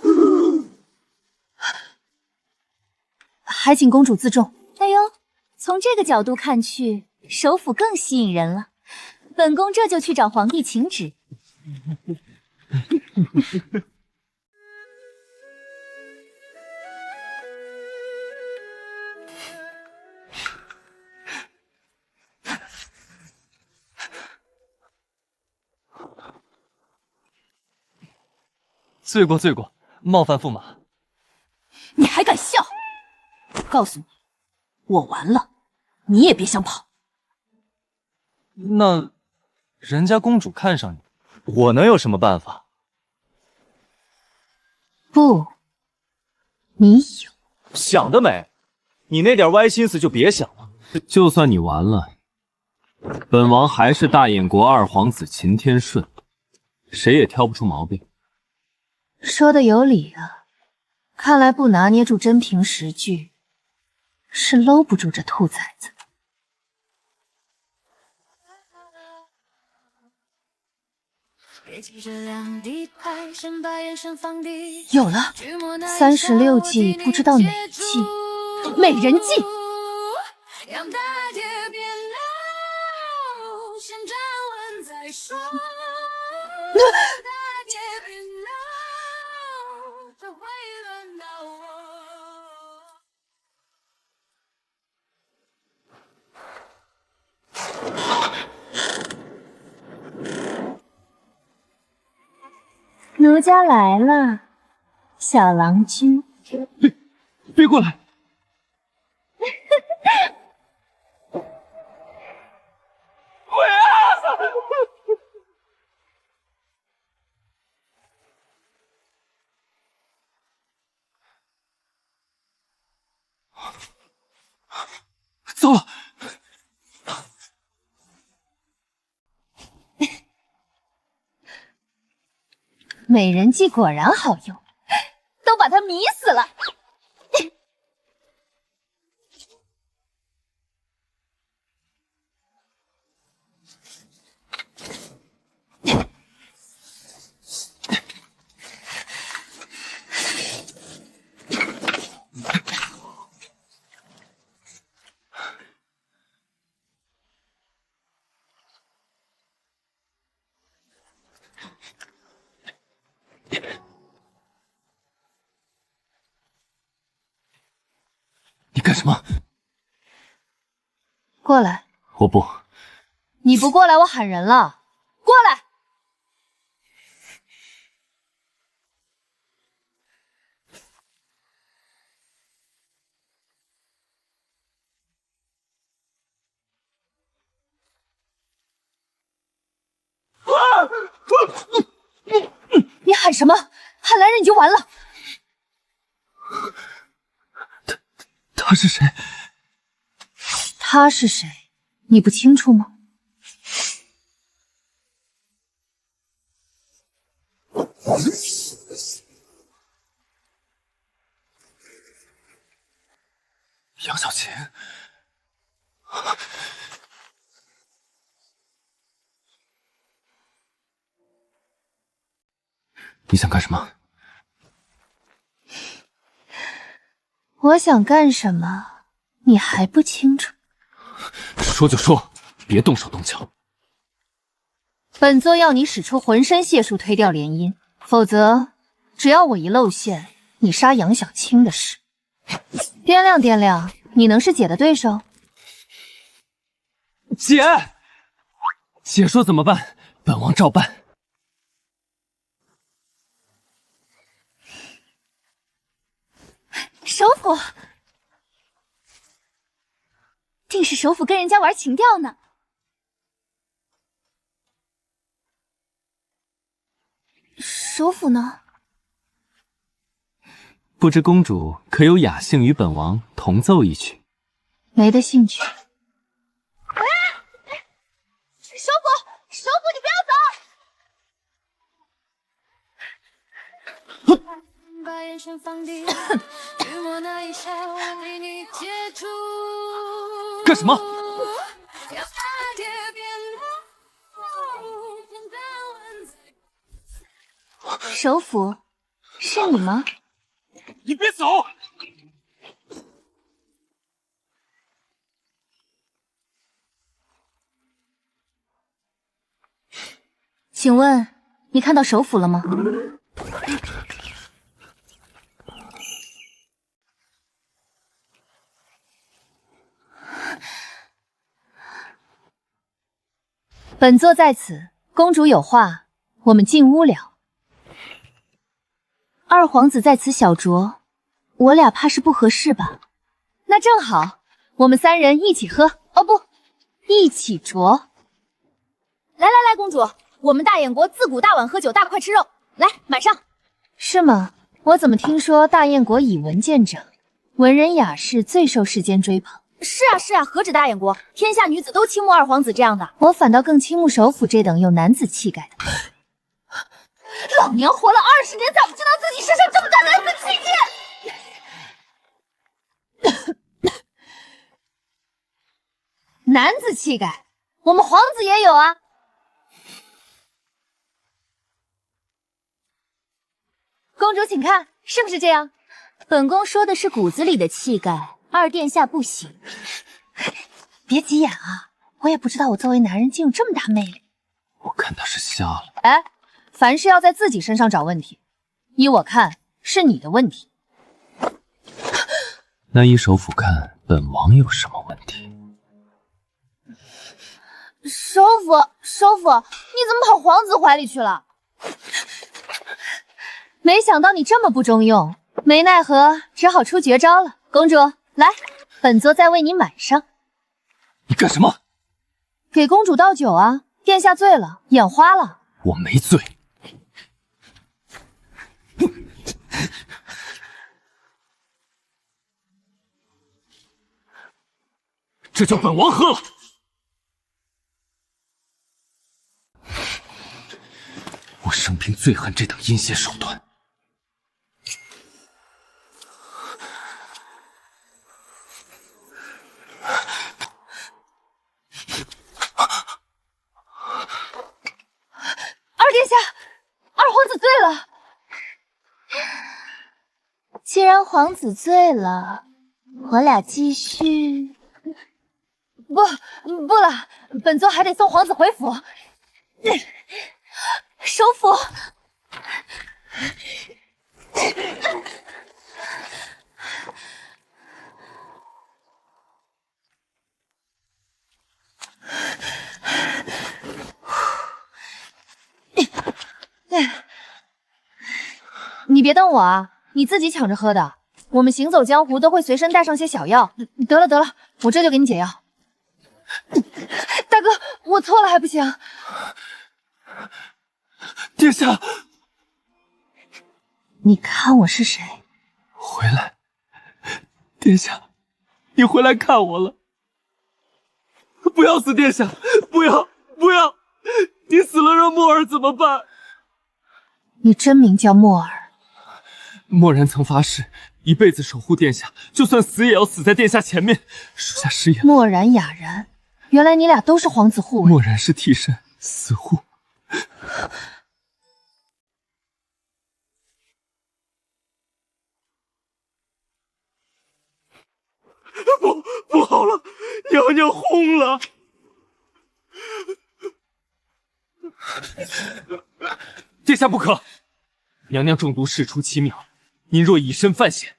E: 还请公主自重。
J: 哎呦，从这个角度看去，首府更吸引人了。本宫这就去找皇帝请旨。
H: 罪过罪过，冒犯驸马。
E: 你还敢笑？告诉你，我完了，你也别想跑。
H: 那人家公主看上你，我能有什么办法？
E: 不，你有。
H: 想得美！你那点歪心思就别想了。
G: 就算你完了，本王还是大燕国二皇子秦天顺，谁也挑不出毛病。
E: 说的有理啊，看来不拿捏住真凭实据，是搂不住这兔崽子。有了，36计不知道哪一计，美人计。奴家来了，小郎君。
I: 别过来！
C: 鬼啊！
I: 糟了！
E: 美人计果然好用，都把他迷死了。
I: 你干什么？
E: 过来！
I: 我不。
E: 你不过来，我喊人了。过来！你喊什么？喊来人你就完了。
I: 他是谁？
E: 他是谁？你不清楚吗？
I: 杨小晴。你想干什么？
E: 我想干什么，你还不清楚？
I: 说就说，别动手动脚。
E: 本座要你使出浑身解数推掉联姻，否则，只要我一露馅，你杀杨小青的事，掂量掂量，你能是姐的对手？
I: 姐，姐说怎么办，本王照办。
E: 首府，定是首府跟人家玩情调呢。首府呢？
D: 不知公主可有雅兴与本王同奏一曲？
E: 没得兴趣。
K: 首府，首府，你不要走！
I: 干什么？
E: 首府，是你吗？
C: 你别走！
E: 请问你看到首府了吗？本座在此，公主有话，我们进屋聊。二皇子在此小酌，我俩怕是不合适吧？那正好，我们三人一起喝，哦不，一起酌。
J: 来来来，公主，我们大燕国自古大碗喝酒，大块吃肉，来满上。
E: 是吗？我怎么听说大燕国以文见长，文人雅士最受世间追捧？
J: 是啊是啊，何止大燕国，天下女子都倾慕二皇子这样的。
E: 我反倒更倾慕首府这等有男子气概的。老娘活了20年，咋不知道自己身上这么大男子气节？男子气概，我们皇子也有啊。
J: 公主请看，是不是这样？本宫说的是骨子里的气概，二殿下不行。
E: 别急眼啊，我也不知道我作为男人竟有这么大魅力。
G: 我看他是瞎了。
E: 哎，凡事要在自己身上找问题，依我看是你的问题。
G: 那依首府看，本王有什么问题？
E: 首府，你怎么跑皇子怀里去了？没想到你这么不中用，没奈何，只好出绝招了。公主，来，本座再为你满上。
G: 你干什么？
E: 给公主倒酒啊！殿下醉了，眼花了。
G: 我没醉。这叫本王喝了。我生平最恨这等阴险手段。
E: 二殿下，二皇子醉了。
J: 既然皇子醉了，我俩继续。
E: 不了，本座还得送皇子回府。
J: 首府，
E: 你别瞪我啊，你自己抢着喝的。我们行走江湖都会随身带上些小药。得了，我这就给你解药。大哥，我错了还不行？
G: 殿下，
E: 你看我是谁？
G: 回来，殿下，你回来看我了。不要死，殿下，不要！你死了让墨儿怎么办？
E: 你真名叫墨儿？
G: 墨然曾发誓一辈子守护殿下，就算死也要死在殿下前面。属下失言。
E: 墨然、雅然，原来你俩都是皇子护卫。
G: 墨然是替身，死护。不好了，娘娘轰了！殿下不可，娘娘中毒事出奇妙，您若以身犯险，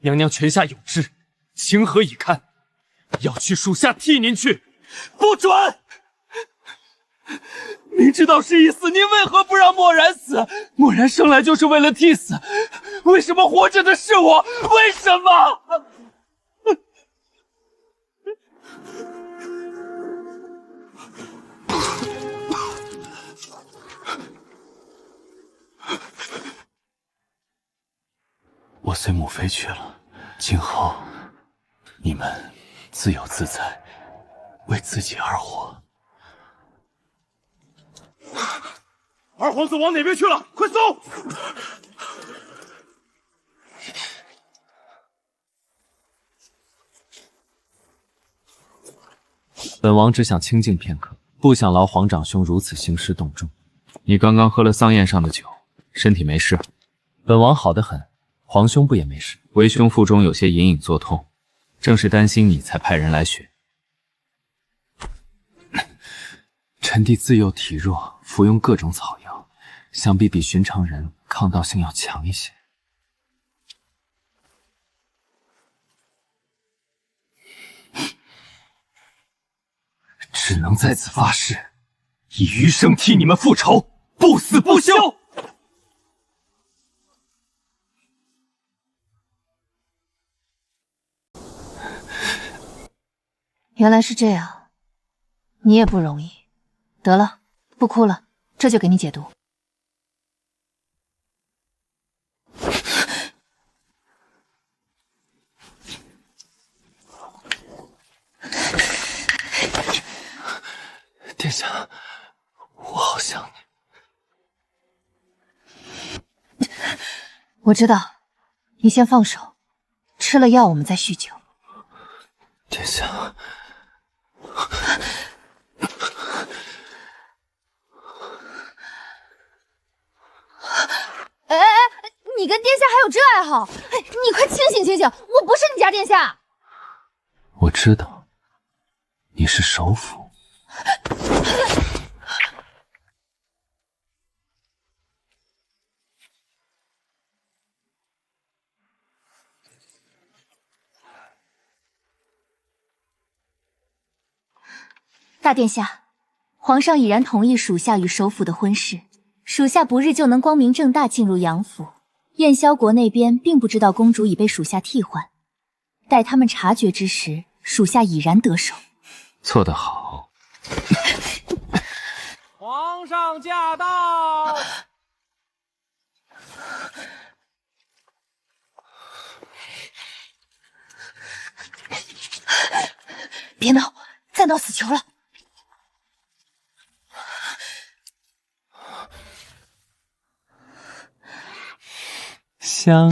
G: 娘娘泉下有知，情何以堪？要去属下替您去，不准！明知道是一死，您为何不让墨然死？墨然生来就是为了替死，为什么活着的是我？为什么？我随母妃去了，今后你们自由自在，为自己而活。
O: 二皇子往哪边去了？快搜！
N: 本王只想清静片刻，不想劳皇长兄如此兴师动众。你刚刚喝了丧宴上的酒，身体没事？本王好得很，皇兄不也没事？为兄腹中有些隐隐作痛，正是担心你才派人来寻。
G: 臣弟自幼体弱，服用各种草药，想必比寻常人抗药性要强一些。只能在此发誓，以余生替你们复仇，不死不休。
E: 原来是这样，你也不容易。得了，不哭了，这就给你解毒。
G: 殿下，我好想
E: 你。我知道，你先放手，吃了药我们再酗酒。
G: 殿下。
E: 你跟殿下还有这爱好？哎，你快清醒清醒！我不是你家殿下。
P: 我知道，你是首辅。
J: 大殿下，皇上已然同意属下与首辅的婚事，属下不日就能光明正大进入阳府。燕萧国那边并不知道公主已被属下替换，待他们察觉之时，属下已然得手。
P: 做得好。
A: 皇上驾到！
E: 别闹，再闹死球了。
P: 香。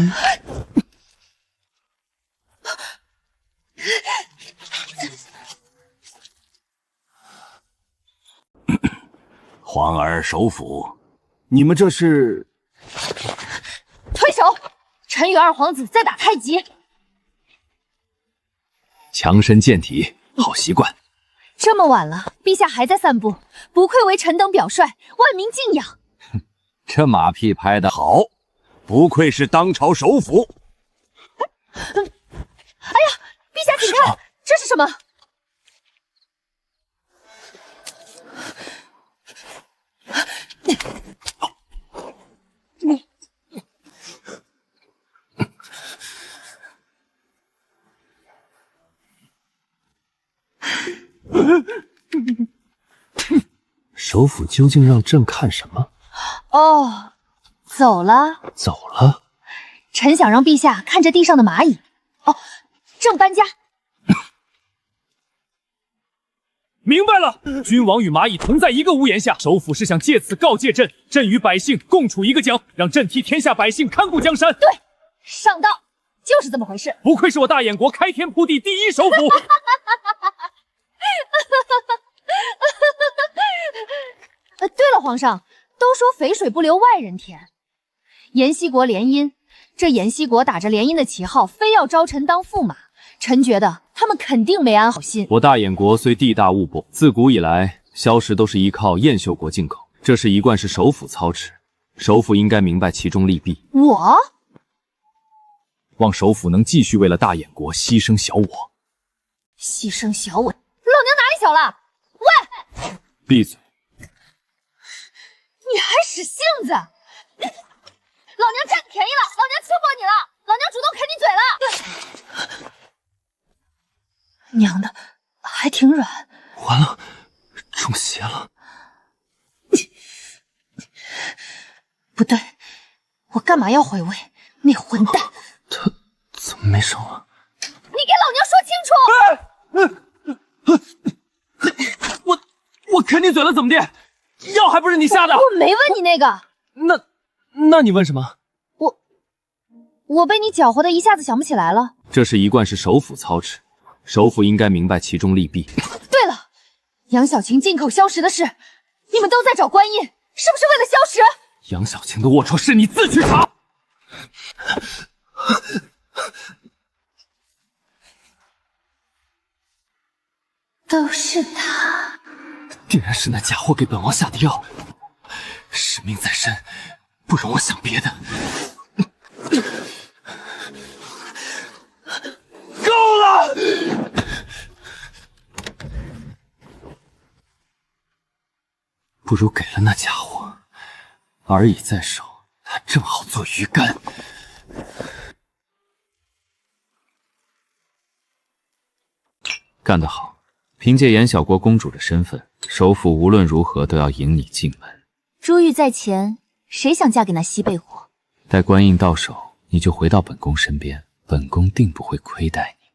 C: 皇儿首辅，你们这是？
E: 退手！臣与二皇子在打太极。
C: 强身健体，好习惯。
E: 这么晚了，陛下还在散步，不愧为臣等表率，万民敬仰。
C: 这马屁拍得好，不愧是当朝首辅。
E: 哎呀，陛下请看，这是什么？
P: 首辅究竟让朕看什么？
E: 哦，走了。
P: 走了。
E: 臣想让陛下看着地上的蚂蚁。哦，正搬家。
I: 明白了，君王与蚂蚁同在一个屋檐下，首辅是想借此告诫朕，朕与百姓共处一个江，让朕替天下百姓看顾江山。
E: 对，上道，就是这么回事。
I: 不愧是我大燕国开天铺地第一首辅。
E: 对了，皇上，都说肥水不流外人田。延禧国联姻，这延禧国打着联姻的旗号，非要招臣当驸马，臣觉得他们肯定没安好心。
N: 我大燕国虽地大物博，自古以来硝石都是依靠燕绣国进口，这是一贯是首辅操持，首辅应该明白其中利弊。
E: 我
O: 望首辅能继续为了大燕国牺牲小我。
E: 牺牲小我？老娘哪里小了？喂！
O: 闭嘴！
E: 你还使性子！老娘占便宜了，老娘轻薄你了，老娘主动啃你嘴了。娘的，还挺软。
P: 完了，中邪了。
E: 不对，我干嘛要回位？那混蛋，
P: 他怎么没声了？
E: 你给老娘说清楚！
I: 我啃你嘴了怎么的？药还不是你下的？
E: 我没问你那个。
I: 那你问什么？
E: 我被你搅和的一下子想不起来了。
N: 这是一贯是首辅操持，首辅应该明白其中利弊。
E: 对了，杨小晴进口硝石的事，你们都在找观音，是不是为了硝石？
I: 杨小晴的龌龊事你自去查。
E: 都是他，
P: 定然是那家伙给本王下的药。使命在身，不容我想别的。
I: 够了！
P: 不如给了那家伙，而已在手，他正好做鱼竿。
N: 干得好！凭借延小国公主的身份，首辅无论如何都要迎你进门。
J: 珠玉在前，谁想嫁给那西贝火？
N: 待官印到手，你就回到本宫身边，本宫定不会亏待你。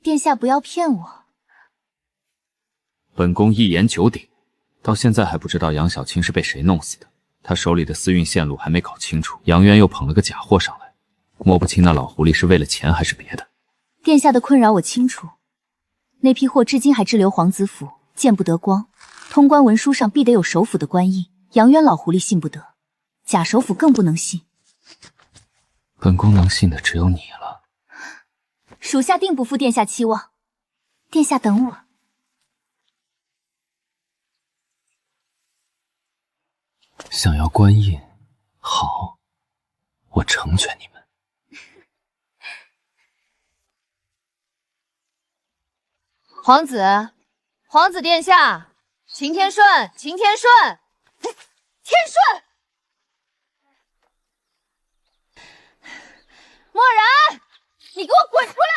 J: 殿下不要骗我。
N: 本宫一言九鼎，到现在还不知道杨小青是被谁弄死的。他手里的私运线路还没搞清楚，杨渊又捧了个假货上来，摸不清那老狐狸是为了钱还是别的。
J: 殿下的困扰我清楚。那批货至今还滞留皇子府，见不得光。通关文书上必得有首辅的官印，杨渊老狐狸信不得，假首辅更不能信。
P: 本宫能信的只有你了。
J: 属下定不负殿下期望，殿下等我。
P: 想要官印，好，我成全你们。
E: 皇子，皇子殿下，擎天顺，擎天顺，天顺，漠然，你给我滚出来！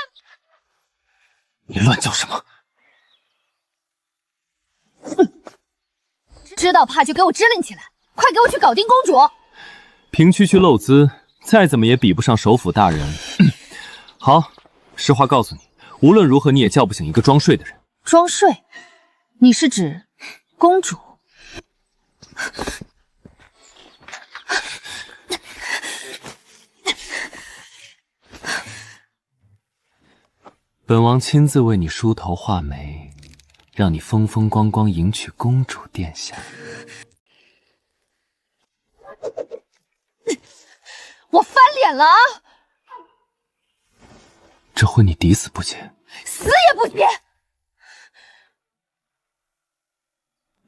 P: 你乱叫什么？
E: 知道怕就给我支棱起来，快给我去搞定公主！
P: 凭区区漏资，再怎么也比不上首府大人。好，实话告诉你，无论如何你也叫不醒一个装睡的人。
E: 装睡？你是指公主？
P: 本王亲自为你梳头画眉，让你风风光光迎娶公主殿下。
E: 我翻脸了啊！
P: 这婚你抵死不结？
E: 死也不结！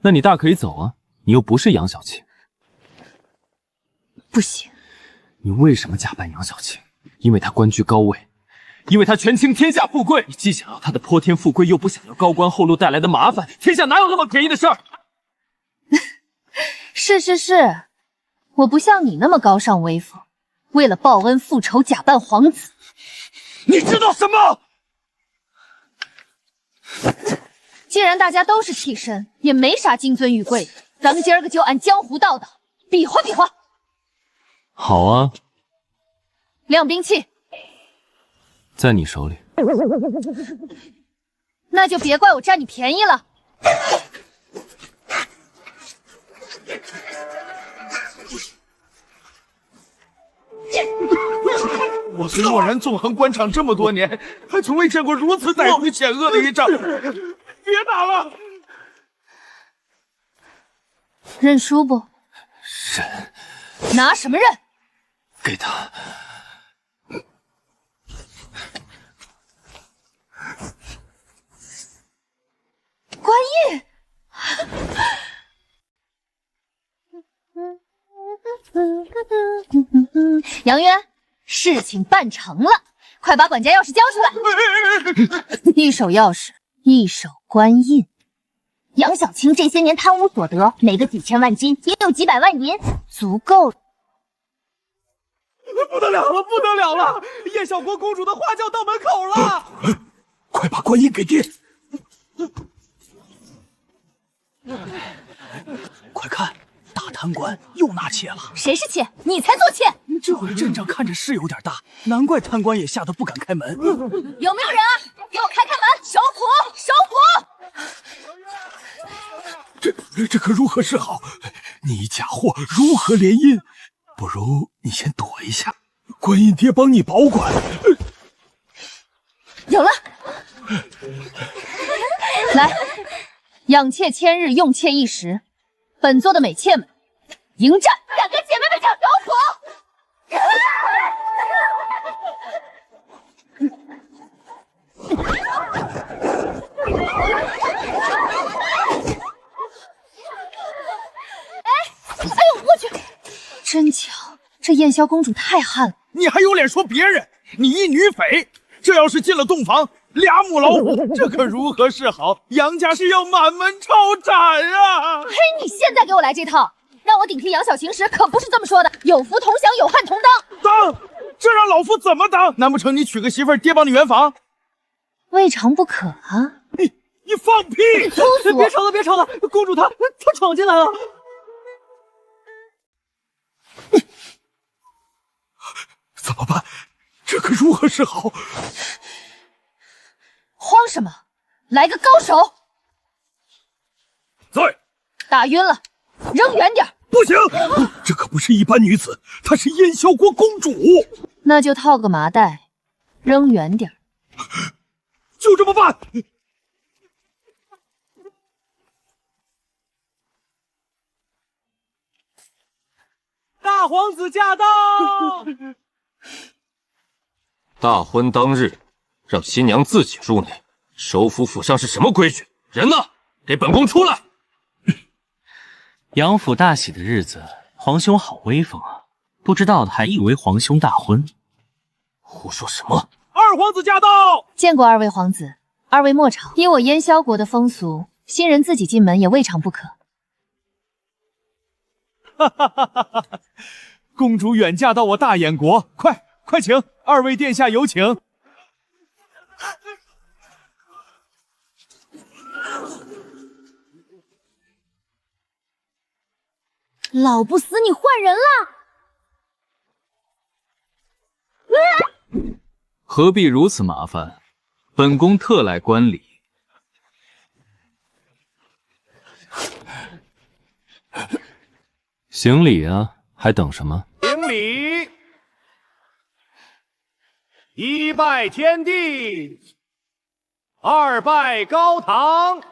P: 那你大可以走啊，你又不是杨小青。
E: 不行。
P: 你为什么假扮杨小青？因为她官居高位，因为她权倾天下富贵。你既想要她的泼天富贵，又不想要高官厚禄带来的麻烦。天下哪有那么便宜的事儿？
E: 是，我不像你那么高尚威风，为了报恩复仇假扮皇子。
O: 你知道什么？
E: 既然大家都是替身，也没啥金尊玉贵的，咱们今儿个就按江湖道道比划比划。
P: 好啊，
E: 亮兵器
P: 在你手里。
E: 那就别怪我占你便宜了。
O: 我随漠然纵横官场这么多年，还从未见过如此歹毒险恶的一仗。别打了！
E: 认输不？
P: 认。
E: 拿什么认？
P: 给他。
E: 官印。杨渊，事情办成了，快把管家钥匙交出来。一手钥匙，一手官印。
K: 杨小青这些年贪污所得，没个几千万金，也有几百万银，
E: 足够了。
I: 不得了了，不得了了！燕小国公主的花轿到门口了！
O: 快把官印给爹！快看，大贪官又纳妾了。
J: 谁是妾？你才做妾！
O: 这回阵仗看着是有点大，难怪贪官也吓得不敢开门。
J: 有没有人啊？给我开门！首府，首
O: 府！这可如何是好？你假货如何联姻？不如你先躲一下，官印爹帮你保管。
E: 有了，来，养妾千日，用妾一时。本座的美妾们，迎战！
K: 敢跟姐妹们抢首府！
E: 哎呦，我去！真巧，这燕霄公主太悍了。
O: 你还有脸说别人？你一女匪，这要是进了洞房，2母老虎，这可如何是好？杨家是要满门抄斩啊！
E: 嘿，你现在给我来这套，让我顶替杨小晴时可不是这么说的。有福同享，有汉同当。
O: 当，这让老夫怎么当？难不成你娶个媳妇儿，爹帮你圆房？
E: 未尝不可啊！
O: 你放屁！
E: 你粗俗！
I: 别吵了，别吵了！公主她闯进来了。
O: 怎么办？这可如何是好？
E: 慌什么？来个高手！
O: 在。
E: 打晕了，扔远点。
O: 不行，这可不是一般女子，她是燕霄国公主。
E: 那就套个麻袋，扔远点。
O: 就这么办。
I: 大大皇子驾到！
P: 大婚当日，让新娘自己入内，首府府上是什么规矩？人呢？给本宫出来！
D: 杨府大喜的日子，皇兄好威风啊！不知道的还以为皇兄大婚。
P: 胡说什么？
I: 二皇子驾到！
E: 见过二位皇子，二位莫吵。依我燕萧国的风俗，新人自己进门也未尝不可。
I: 哈哈哈哈哈！公主远嫁到我大燕国，快请二位殿下有请。
K: 老不死，你换人了！
N: 何必如此麻烦？本宫特来观礼。行礼啊，还等什么？
O: 行礼，一拜天地，二拜高堂，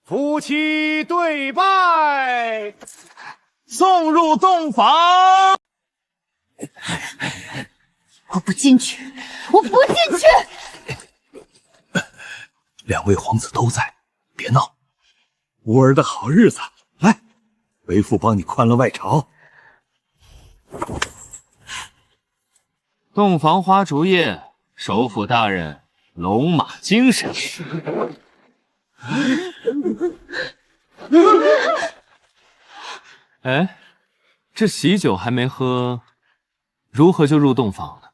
O: 夫妻对拜，送入洞房。
E: 我不进去，我不进去！
O: 两位皇子都在，别闹。吾儿的好日子，来，为父帮你宽了外朝。
N: 洞房花烛夜，首府大人龙马精神。哎，这喜酒还没喝，如何就入洞房了？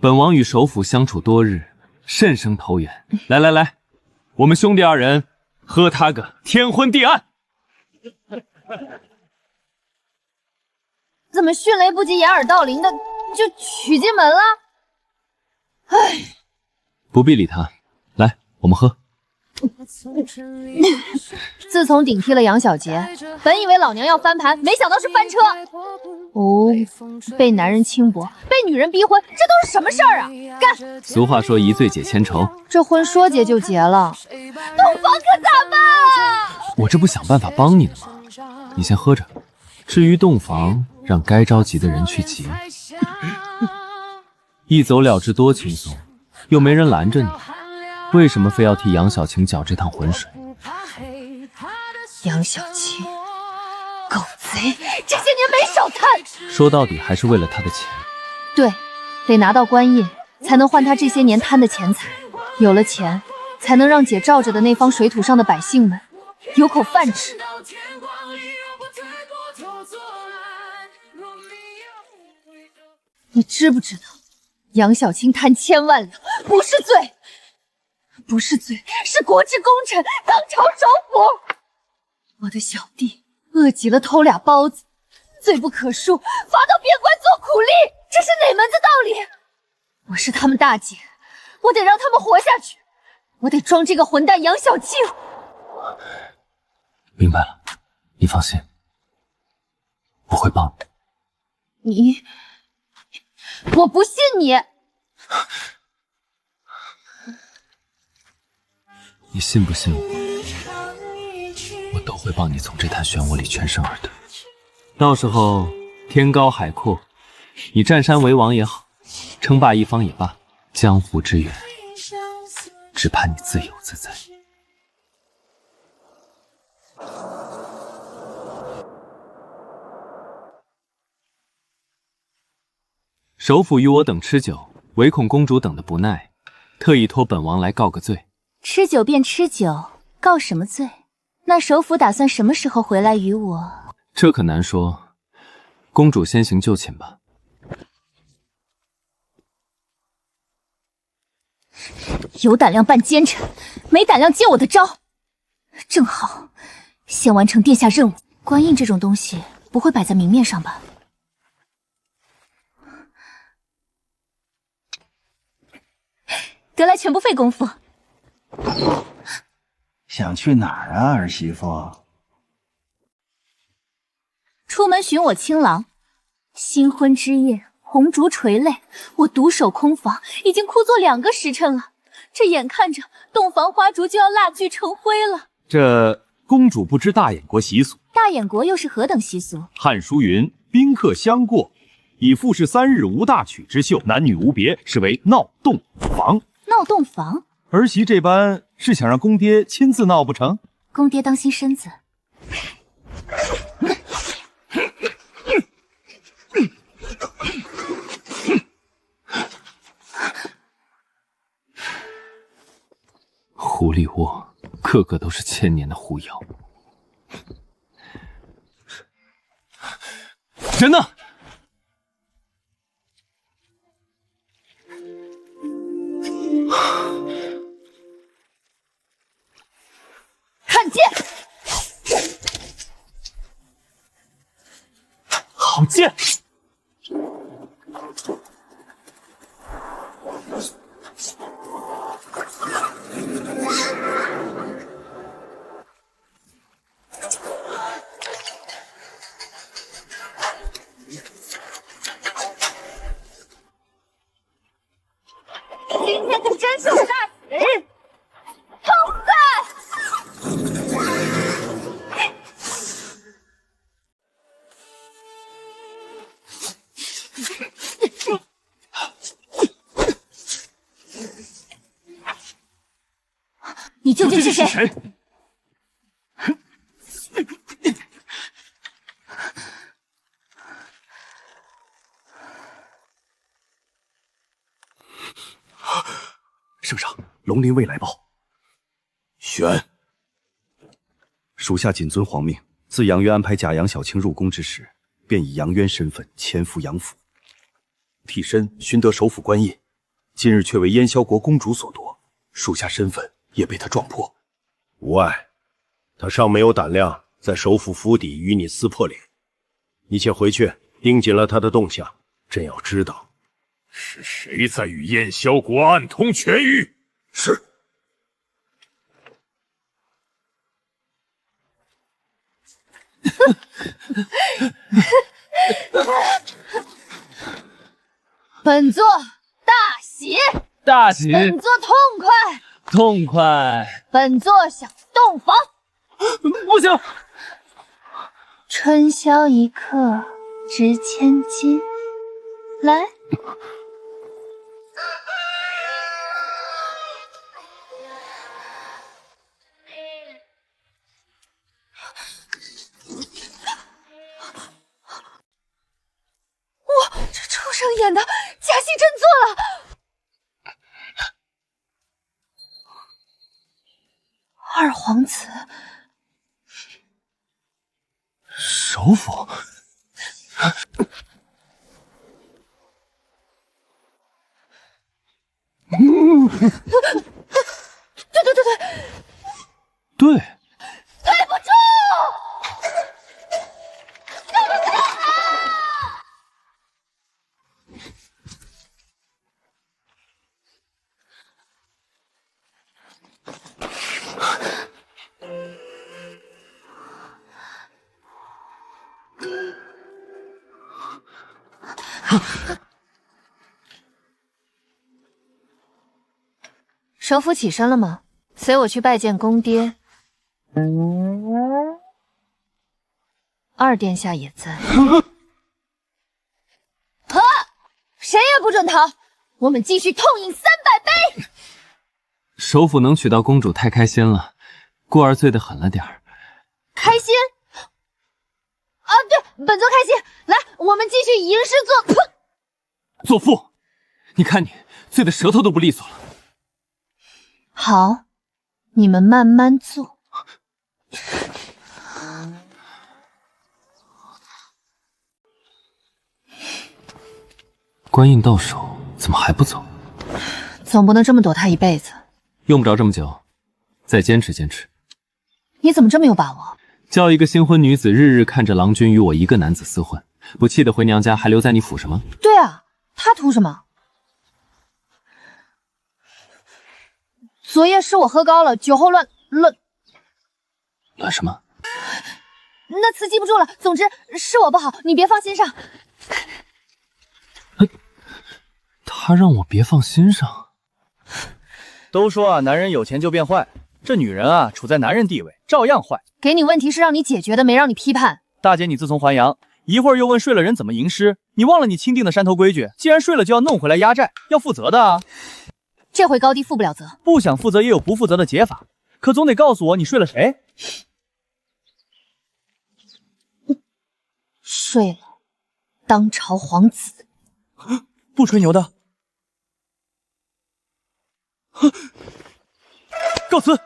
N: 本王与首府相处多日，甚生投缘。来，我们兄弟二人喝他个天昏地暗。
E: 怎么迅雷不及掩耳盗铃的就娶进门了？唉，
N: 不必理他，来，我们喝。
E: 自从顶替了杨小杰，本以为老娘要翻盘，没想到是翻车。哦，被男人轻薄，被女人逼婚，这都是什么事儿啊？干！
N: 俗话说一醉解千愁，
E: 这婚说结就结了，洞房可咋办啊？
N: 我这不想办法帮你呢吗？你先喝着，至于洞房，让该着急的人去急，一走了之多轻松，又没人拦着你。为什么非要替杨小晴搅这趟浑水？
E: 杨小晴，狗贼，这些年没少贪。
N: 说到底还是为了他的钱。
E: 对，得拿到官印，才能换他这些年贪的钱财。有了钱，才能让姐罩着的那方水土上的百姓们有口饭吃。你知不知道，杨小青贪千万两，不是罪。不是罪，是国之功臣，当朝首辅。我的小弟饿极了偷俩包子，罪不可恕，罚到边关做苦力，这是哪门子道理？我是他们大姐，我得让他们活下去，我得装这个混蛋杨小青。
N: 明白了，你放心，我会帮
E: 你。我不信你。
N: 你信不信我都会帮你从这滩漩涡里全身而退。到时候天高海阔，你占山为王也好，称霸一方也罢，江湖之远，只盼你自由自在。首府与我等吃酒，唯恐公主等的不耐，特意托本王来告个罪。
J: 吃酒便吃酒，告什么罪？那首府打算什么时候回来与我？
N: 这可难说，公主先行就寝吧。
J: 有胆量扮奸臣，没胆量接我的招。正好，先完成殿下任务。官印这种东西不会摆在明面上吧？得来全不费功夫。
R: 想去哪儿啊，儿媳妇？
J: 出门寻我亲郎。新婚之夜，红烛垂泪，我独守空房，已经枯坐2个时辰了。这眼看着洞房花烛就要蜡炬成灰了。
N: 这
O: 公主不知大眼国习俗。
J: 大眼国又是何等习俗？
O: 汉书云：宾客相过，以复是3日无大曲之秀，男女无别，是为闹洞房。
J: 闹洞房？
O: 儿媳这般是想让公爹亲自闹不成？
J: 公爹当心身子。
G: 狐狸窝，个个都是千年的狐妖。人呢？
E: 看剑！
G: 好剑！
E: 今天可真是我大喜日！痛快！
J: 你究竟是谁？
B: 圣上，龙鳞卫来报。选。属下谨遵皇命，自杨渊安排假杨小青入宫之时，便以杨渊身份潜伏杨府，替身寻得首府官印，今日却为燕萧国公主所夺，属下身份也被他撞破。
L: 无碍，他尚没有胆量在首府府邸与你撕破脸。你且回去盯紧了他的动向，朕要知道
C: 是谁在与燕萧国暗通权欲。
B: 是。
E: 本座大喜，
M: 大喜！
E: 本座痛快，
M: 痛快！
E: 本座想洞房。
M: 不行！
J: 春宵一刻值千金，来。
E: 哇，这畜生演的假戏真做了！二皇子，
O: 首府。
E: 对，
O: 对，
E: 对不住！
J: 首府起身了吗？随我去拜见公爹。二殿下也在。
E: 喝！谁也不准逃！我们继续痛饮300杯！
G: 首府能娶到公主太开心了，顾儿醉得狠了点儿。
E: 开心？啊，对，本座开心。来，我们继续吟诗作。
G: 作父，你看你醉得舌头都不利索了。
J: 好，你们慢慢做。
G: 官印到手，怎么还不走？
J: 总不能这么躲他一辈子。
G: 用不着这么久，再坚持坚持。
J: 你怎么这么有把握？
G: 叫一个新婚女子日日看着郎君与我一个男子厮混，不气得回娘家，还留在你府什么？
J: 对啊，他图什么？昨夜是我喝高了，酒后乱
G: 什么？
J: 那词记不住了。总之是我不好，你别放心上。
G: 他让我别放心上。
H: 都说啊，男人有钱就变坏，
I: 这女人啊，处在男人地位，照样坏。
E: 给你问题是让你解决的，没让你批判。
I: 大姐，你自从还阳，一会儿又问睡了人怎么吟诗，你忘了你钦定的山头规矩？既然睡了，就要弄回来压债，要负责的啊。
E: 这回高低负不了责，
I: 不想负责也有不负责的解法，可总得告诉我你睡了谁。
E: 睡了当朝皇子。
I: 不吹牛的。告辞。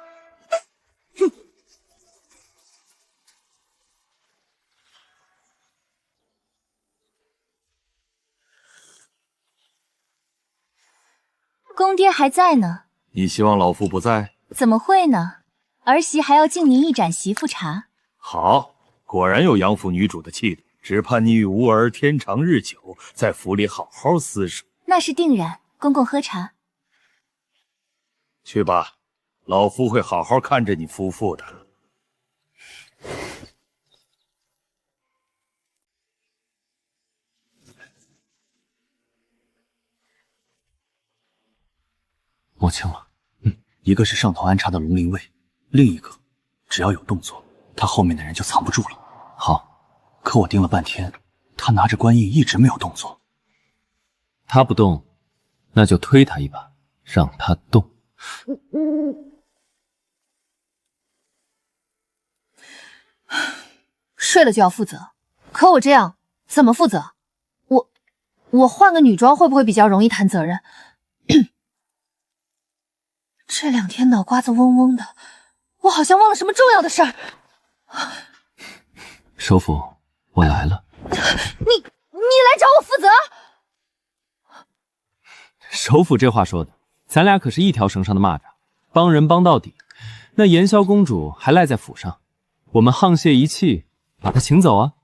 J: 公爹还在呢。
F: 你希望老夫不在？
J: 怎么会呢？儿媳还要敬您一盏媳妇茶。
C: 好，果然有杨府女主的气度，只盼你与吾儿天长日久，在府里好好厮守。
J: 那是定然，公公喝茶。
C: 去吧，老夫会好好看着你夫妇的。
G: 摸清了，
B: 一个是上头安插的龙灵卫，另一个只要有动作，他后面的人就藏不住了。好，可我盯了半天，他拿着官印一直没有动作。
G: 他不动，那就推他一把，让他动。
E: 睡了就要负责，可我这样怎么负责？我换个女装会不会比较容易担责任？这2天脑瓜子嗡嗡的，我好像忘了什么重要的事儿。
G: 首府，我来了。
E: 你来找我负责？
N: 首府这话说的，咱俩可是一条绳上的蚂蚱，帮人帮到底。那妍霄公主还赖在府上，我们沆瀣一气，把她请走啊！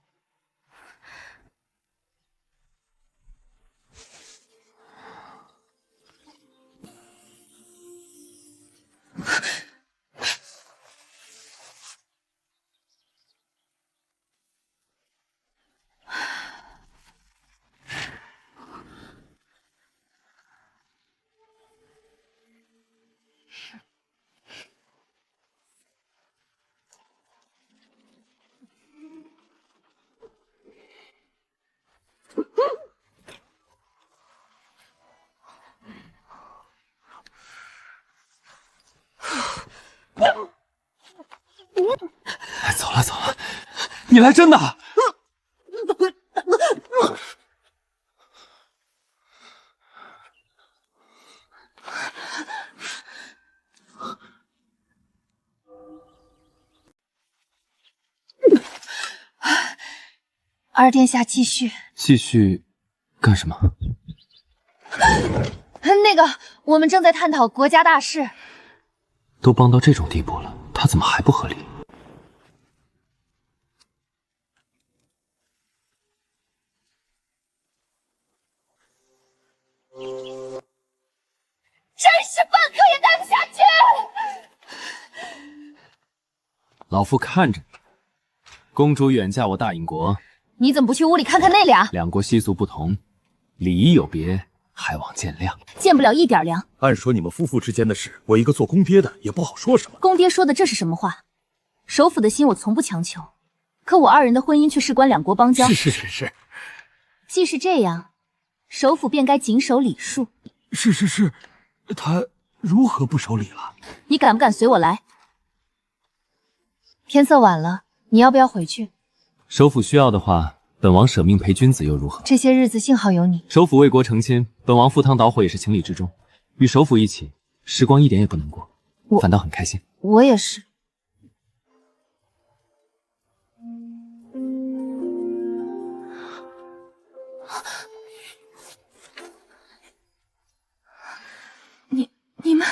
P: 走了走了，你来真的？
E: 二殿下继续。
G: 继续干什么？
E: 那个，我们正在探讨国家大事。
G: 都帮到这种地步了，他怎么还不合理？
K: 真是半刻也待不下去。
N: 老夫看着你，公主远嫁我大隐国，
E: 你怎么不去屋里看看那俩？
N: 两国习俗不同，礼仪有别，还望见谅。
J: 见不了一点凉。
O: 按说你们夫妇之间的事，我一个做公爹的也不好说什么。
J: 公爹说的这是什么话？首府的心我从不强求，可我2人的婚姻却事关两国邦交。
O: 是。
J: 既是这样，首府便该谨守礼数。
O: 是，他如何不守礼了？
J: 你敢不敢随我来？
E: 天色晚了，你要不要回去？
N: 首府需要的话，本王舍命陪君子又如何？
E: 这些日子幸好有你。
N: 首府为国成亲，本王赴汤蹈火也是情理之中。与首府一起，时光一点也不难过，反倒很开心。
E: 我也是。
J: 你们，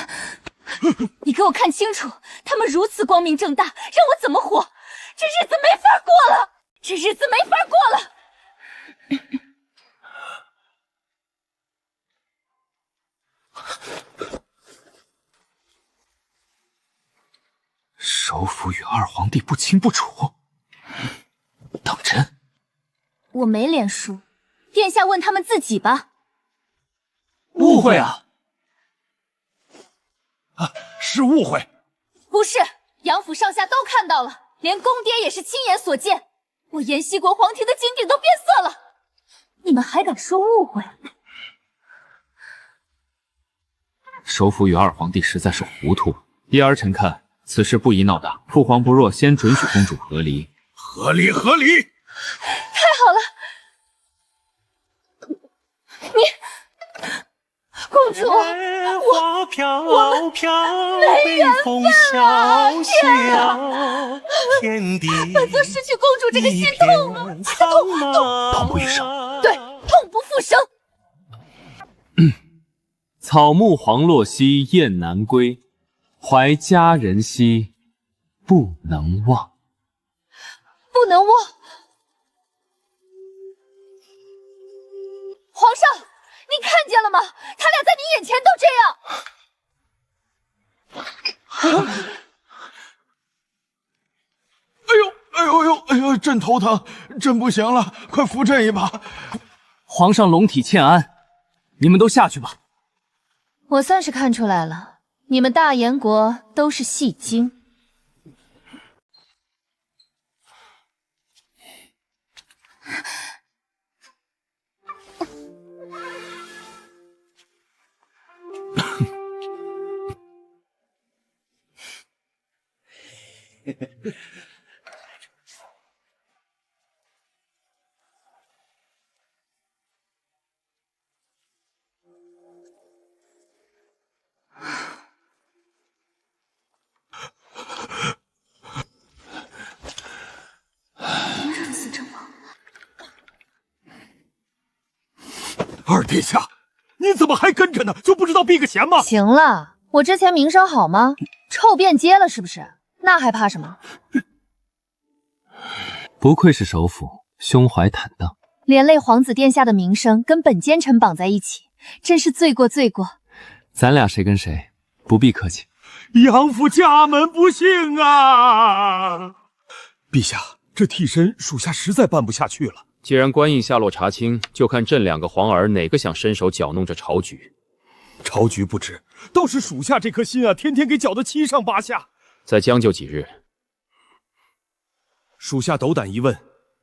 J: 你给我看清楚，他们如此光明正大，让我怎么活？这日子没法过了，这日子没法过了。
O: 首府与二皇帝不清不楚，当真？
J: 我没脸输，殿下问他们自己吧。
O: 误会啊！是误会。
J: 不是，杨府上下都看到了，连公爹也是亲眼所见。我延禧国皇庭的金鼎都变色了，你们还敢说误会？
N: 首府与二皇帝实在是糊涂了。叶儿臣看此事不宜闹大，父皇不若先准许公主和离。
C: 合理，合理！
J: 太好了，你公主，
S: 花飘飘，北风萧萧，天地
J: 本座失去公主这个心痛啊，
B: 痛不欲生。
J: 对，痛不复生。
N: 草木黄落兮雁南归，怀佳人兮不能忘。
J: 不能忘。皇上，你看见了吗？他俩在你眼前都这样。
O: 哎呦，朕头疼，朕不行了，快扶朕一把。
I: 皇上龙体欠安，你们都下去吧。
J: 我算是看出来了，你们大燕国都是戏精。
O: 二殿下，你怎么还跟着呢？就不知道避个嫌吗？
E: 行了，我之前名声好吗？臭遍街了是不是？那还怕什么？
N: 不愧是首府，胸怀坦荡，
E: 连累皇子殿下的名声跟本奸臣绑在一起，真是罪过罪过。
N: 咱俩谁跟谁，不必客气。
C: 杨府家门不幸啊！
O: 陛下，这替身属下实在办不下去了。
F: 既然官印下落查清，就看朕两个皇儿哪个想伸手搅弄这朝局。
O: 朝局不知，倒是属下这颗心啊，天天给搅得七上八下。
F: 再将就几日。
O: 属下斗胆一问，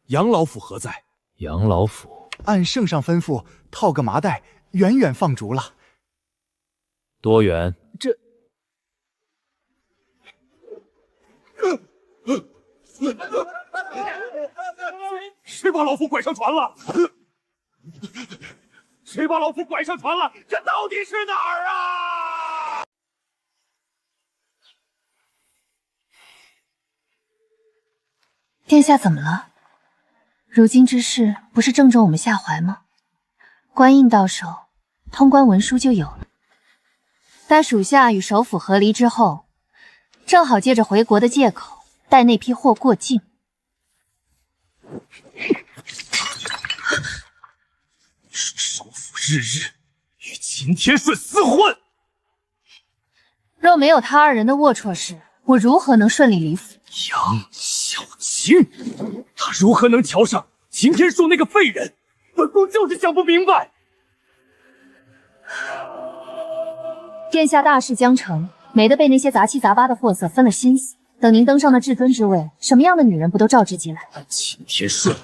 O: 杨老府何在？
F: 杨老府
Q: 按圣上吩咐，套个麻袋，远远放逐了。
F: 多远？
O: 这。谁把老夫拐上船了？谁把老夫拐上船了？这到底是哪儿啊？
E: 殿下怎么了？如今之事不是正中我们下怀吗？官印到手，通关文书就有了。待属下与首府和离之后，正好借着回国的借口，带那批货过境。
O: 首府日日与秦天顺厮混，
E: 若没有他二人的龌龊事，我如何能顺利离府？
O: 杨小晴，他如何能瞧上秦天顺那个废人？本宫就是想不明白。
E: 殿下大事将成，没得被那些杂七杂八的货色分了心思。等您登上了至尊之位，什么样的女人不都召之即来？
O: 秦天顺，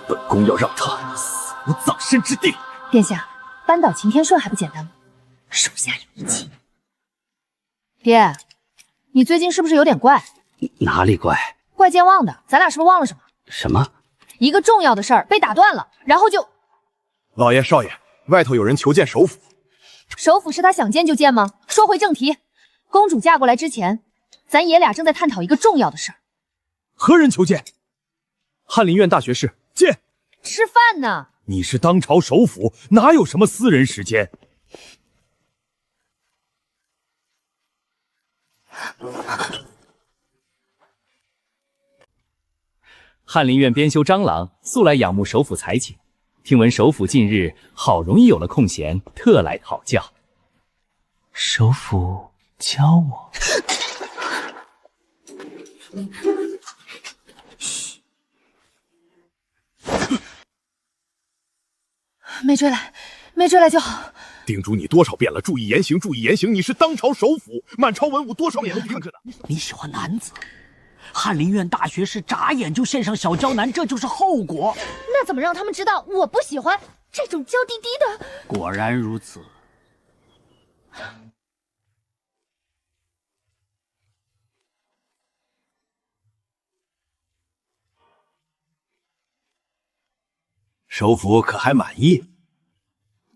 O: 本宫要让他死无葬身之地。
E: 殿下，扳倒秦天顺还不简单吗？属下有一计。爹，你最近是不是有点怪？
R: 哪里怪？
E: 怪健忘的，咱俩是不是忘了什么？
R: 什么？
E: 一个重要的事儿被打断了，然后就……
O: 老爷少爷，外头有人求见首府。
E: 首府是他想见就见吗？说回正题，公主嫁过来之前，咱爷俩正在探讨一个重要的事儿。
O: 何人求见？翰林院大学士。见。
E: 吃饭呢。
O: 你是当朝首辅，哪有什么私人时间？
I: 翰林院编修张郎素来仰慕首府才情，听闻首府近日好容易有了空闲，特来讨教。
H: 首府教我。
E: 没追来，没追来就好。
O: 叮嘱你多少遍了，注意言行，注意言行！你是当朝首辅，满朝文武多少眼都盯着呢。
T: 你喜欢男子，翰林院大学士眨眼就献上小娇男，这就是后果。
K: 那怎么让他们知道我不喜欢这种娇滴滴的？
T: 果然如此。
L: 首辅可还满意？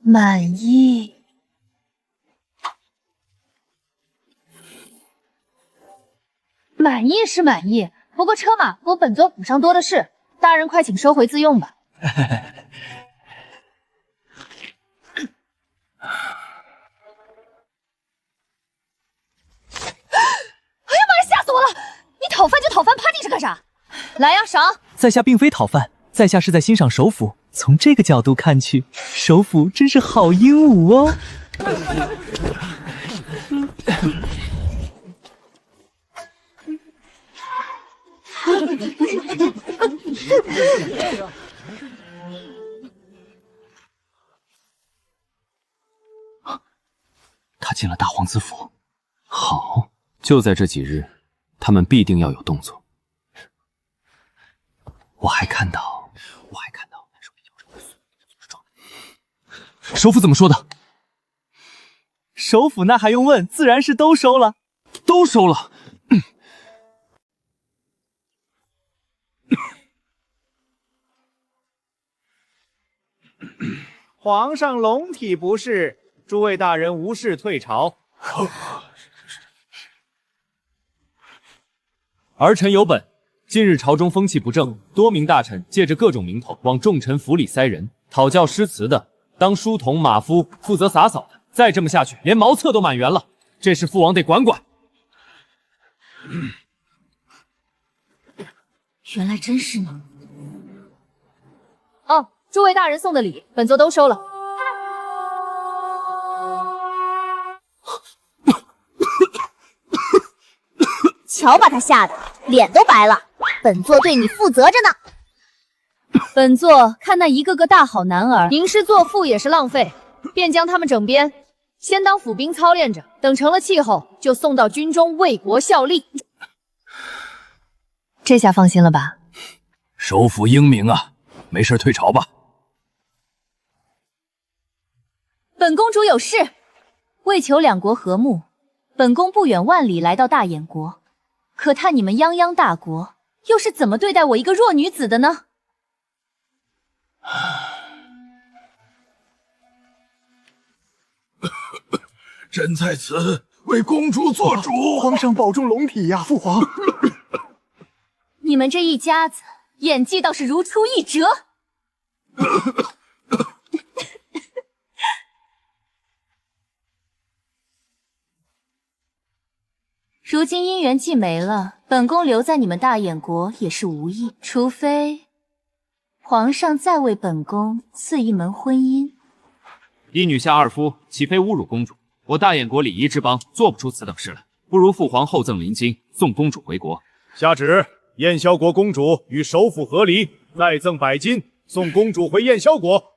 E: 满意。满意是满意，不过车马我本座府上多的是，大人快请收回自用吧。哎呀妈呀，吓死我了！你讨饭就讨饭，趴地上干啥？来呀，赏！
H: 在下并非讨饭，在下是在欣赏首府。从这个角度看去，首府真是好鹦鹉哦。
G: 他进了大皇子府，好，就在这几日，他们必定要有动作。
H: 我还看到。首府怎么说的？首府那还用问，自然是都收了，
G: 都收了。
I: 皇上龙体不适，诸位大人无事退朝。儿臣有本。近日朝中风气不正，多名大臣借着各种名头往重臣府里塞人，讨教诗词的，当书童、马夫，负责洒扫的。再这么下去，连茅厕都满员了。这事父王得管管。
E: 原来真是你。哦，诸位大人送的礼，本座都收了。
K: 瞧把他吓得脸都白了，本座对你负责着呢。
E: 本座看那一个个大好男儿，吟诗作赋也是浪费，便将他们整编，先当府兵操练着，等成了气候，就送到军中为国效力。这下放心了吧？
F: 首辅英明啊，没事退朝吧。
J: 本公主有事，为求两国和睦，本宫不远万里来到大燕国。可叹你们泱泱大国，又是怎么对待我一个弱女子的呢？
C: 朕在此为公主做主。
Q: 皇上保重龙体呀，父皇。
J: 你们这一家子演技倒是如出一辙。如今姻缘既没了，本宫留在你们大燕国也是无益，除非皇上再为本宫赐一门婚姻。
N: 一女下二夫，岂非侮辱公主？我大燕国礼仪之邦，做不出此等事来。不如父皇厚赠临京，送公主回国。
O: 下旨，燕萧国公主与首府和离，再赠100金，送公主回燕萧国。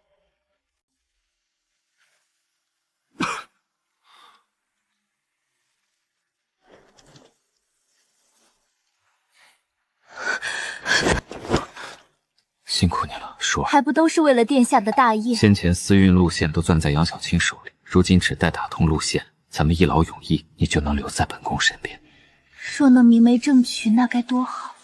G: 辛苦你了，舒儿。
J: 还不都是为了殿下的大业？
G: 先前私运路线都攥在杨小青手里，如今只待打通路线，咱们一劳永逸，你就能留在本宫身边。
J: 若能明媒正娶，那该多好！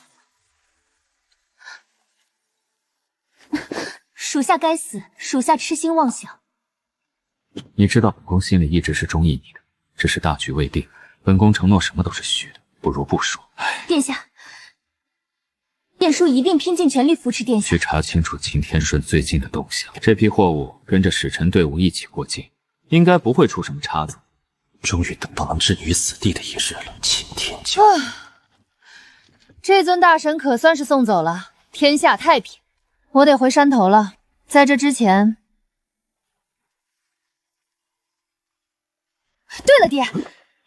J: 属下该死，属下痴心妄想。
G: 你知道本宫心里一直是中意你的，只是大局未定，本宫承诺什么都是虚的，不如不说。
J: 殿下，晏殊一定拼尽全力扶持殿下。
G: 去查清楚秦天顺最近的动向，这批货物跟着使臣队伍一起过境，应该不会出什么差错。
R: 终于等到能置你于死地的一日了，秦天骄。
E: 这尊大神可算是送走了，天下太平。我得回山头了，在这之前，对了，爹，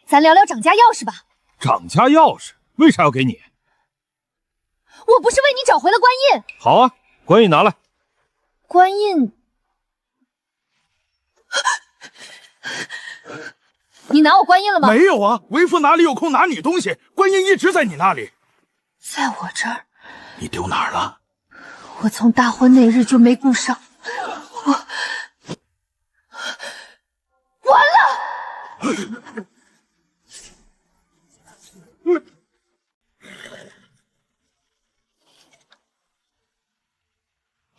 E: 咱聊聊掌家钥匙吧。
O: 掌家钥匙为啥要给你？
E: 我不是为你找回了官印。
O: 好啊，官印拿来。
E: 官印，你拿我观音了吗？
O: 没有啊，为父哪里有空拿你东西？观音一直在你那里。
E: 在我这儿。
O: 你丢哪儿了？
E: 我从大婚那日就没顾上，完了！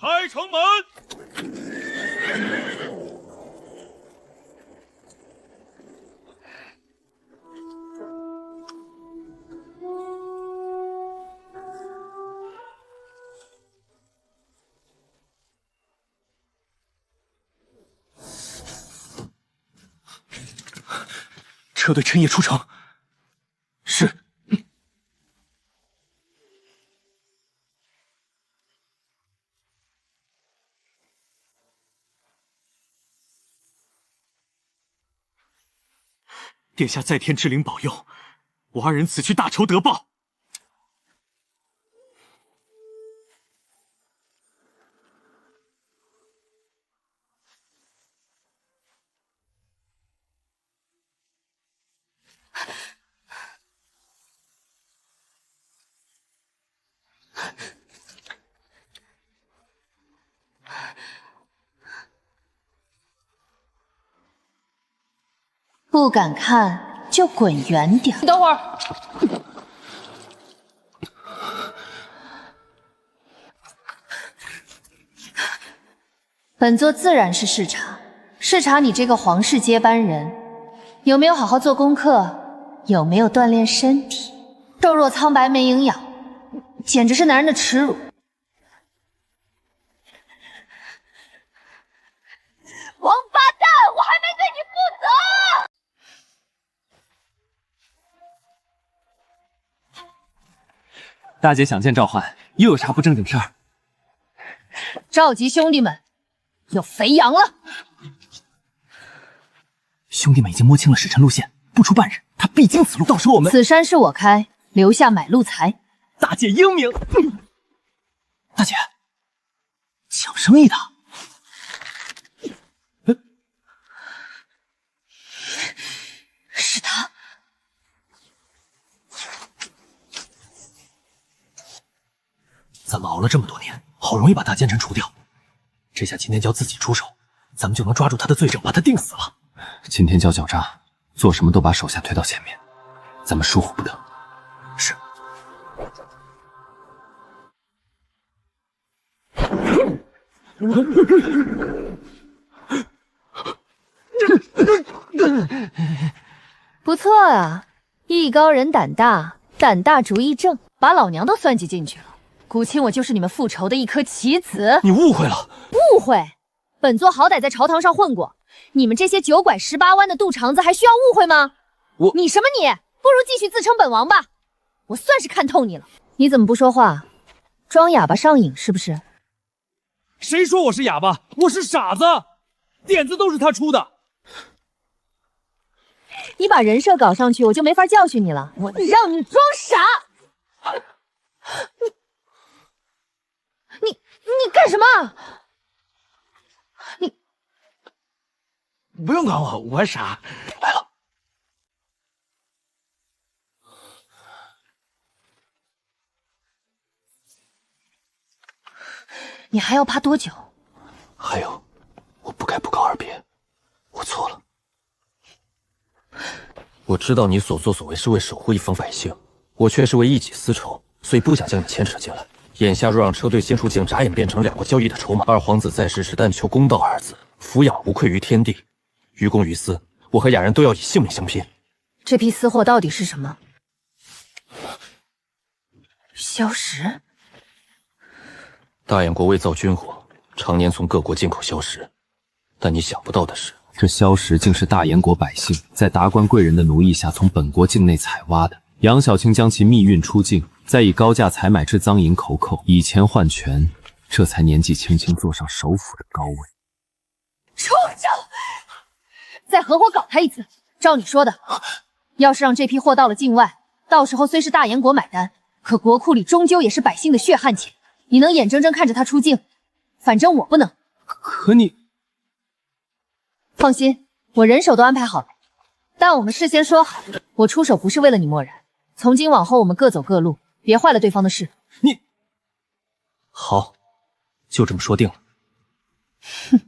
C: 开城门！
O: 车队趁夜出城。是。殿下在天之灵保佑，我二人此去大仇得报。
E: 不敢看就滚远点。你等会儿。本座自然是视察，视察你这个皇室接班人有没有好好做功课，有没有锻炼身体，瘦弱苍白没营养，简直是男人的耻辱。
K: 王八蛋，我还没对你负责！
P: 大姐想见召唤，又有啥不正经事儿？
E: 召集兄弟们，有肥羊了。
H: 兄弟们已经摸清了使臣路线，不出半日，他必经此路。到时候我们
E: 此山是我开，留下买路财。
H: 大姐英明。大姐，抢生意的。
E: 是他。
H: 咱们熬了这么多年，好容易把大奸臣除掉，这下秦天骄自己出手，咱们就能抓住他的罪证，把他定死了。
P: 秦天骄狡诈，做什么都把手下推到前面，咱们疏忽不得。
H: 是。
E: 不错啊，艺高人胆大，胆大主意正，把老娘都算计进去了。古卿，我就是你们复仇的一颗棋子。
H: 你误会了。
E: 误会？本座好歹在朝堂上混过，你们这些九拐18弯的肚肠子还需要误会吗？你什么你？不如继续自称本王吧。我算是看透你了。你怎么不说话？装哑巴上瘾是不是？
I: 谁说我是哑巴？我是傻子，点子都是他出的。
E: 你把人设搞上去，我就没法教训你了。我让你装傻。你干什么？你
O: 不用管我，我傻。来了。
E: 你还要怕多久？
R: 还有，我不该不告而别，我错了。我知道你所作所为是为守护一方百姓，我却是为一己私仇，所以不想将你牵扯进来。眼下若让车队先出境，眨眼变成两国交易的筹码。二皇子在世时但求公道二字，抚养无愧于天地，于公于私，我和雅人都要以性命相拼。
E: 这批私货到底是什么？消食。
R: 大燕国为造军火，常年从各国进口硝石，但你想不到的是，
N: 这硝石竟是大燕国百姓在达官贵人的奴役下从本国境内采挖的。杨小青将其密运出境，再以高价采买至赃银口扣，以钱换权，这才年纪轻轻坐上首府的高位。
E: 畜生！再合伙搞他一次。照你说的，要是让这批货到了境外，到时候虽是大燕国买单，可国库里终究也是百姓的血汗钱。你能眼睁睁看着他出境，反正我不能。
H: 可你……
E: 放心，我人手都安排好了，但我们事先说好，我出手不是为了你漠然。从今往后，我们各走各路，别坏了对方的事。
H: 你好，就这么说定了。
E: 哼，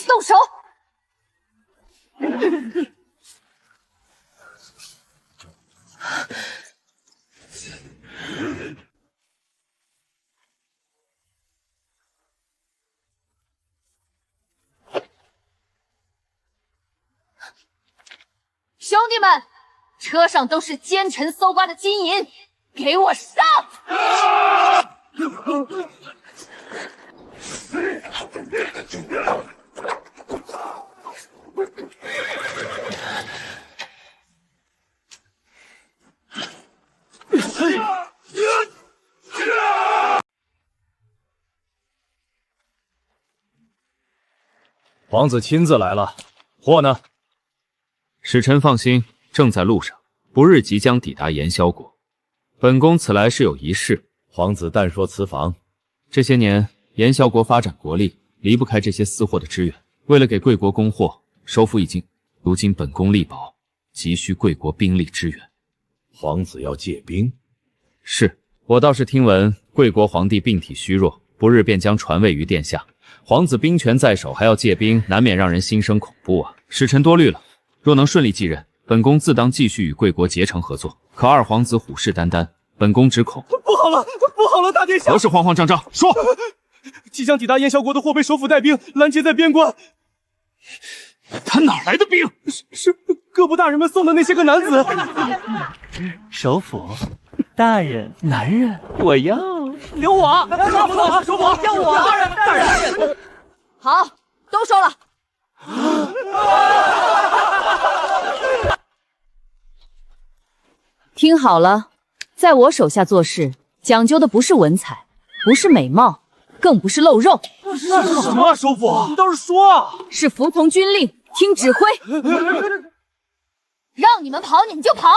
E: 动手！兄弟们，车上都是奸臣搜刮的金银，给我上！
O: 皇子亲自来了，货呢？
N: 使臣放心，正在路上，不日即将抵达炎萧国。本宫此来是有一事。
O: 皇子但说此访。
N: 这些年，炎萧国发展国力，离不开这些私货的支援。为了给贵国供货，首府已经，如今本宫力薄，急需贵国兵力支援。
O: 皇子要借兵？
N: 是，我倒是听闻贵国皇帝病体虚弱，不日便将传位于殿下。皇子兵权在手，还要借兵，难免让人心生恐怖啊！使臣多虑了。若能顺利继任，本宫自当继续与贵国结成合作。可二皇子虎视眈眈，本宫只恐……
I: 不好了，不好了，大殿下！
N: 何事慌慌张张？说！
I: 即将抵达燕萧国的货被首府带兵拦截在边关。
N: 他哪来的兵？
I: 是各部大人们送的那些个男子。
T: 首府大人，男人，我要
I: 留我！
T: 首府要我！大人，
E: 好，都收了。听好了，在我手下做事，讲究的不是文采，不是美貌，更不是露肉。
I: 是什么啊，首府？你倒是说啊！
E: 是服从军令，听指挥。让你们跑，你们就跑；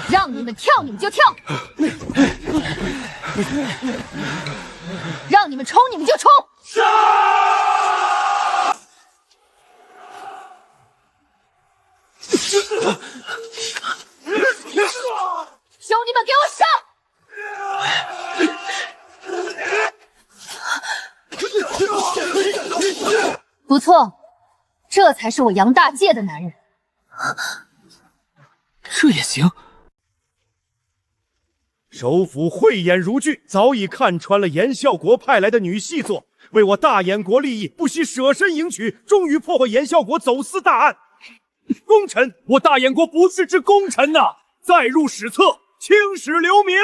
E: 让你们跳，你们就跳；让你们冲，你们就冲。兄弟们，给我上！不错，这才是我杨大介的男人。
H: 这也行。
O: 首府慧眼如炬，早已看穿了炎萧国派来的女细作，为我大燕国利益，不惜舍身迎娶，终于破获炎萧国走私大案。功臣，我大燕国不世之功臣呐，再入史册，青史留名。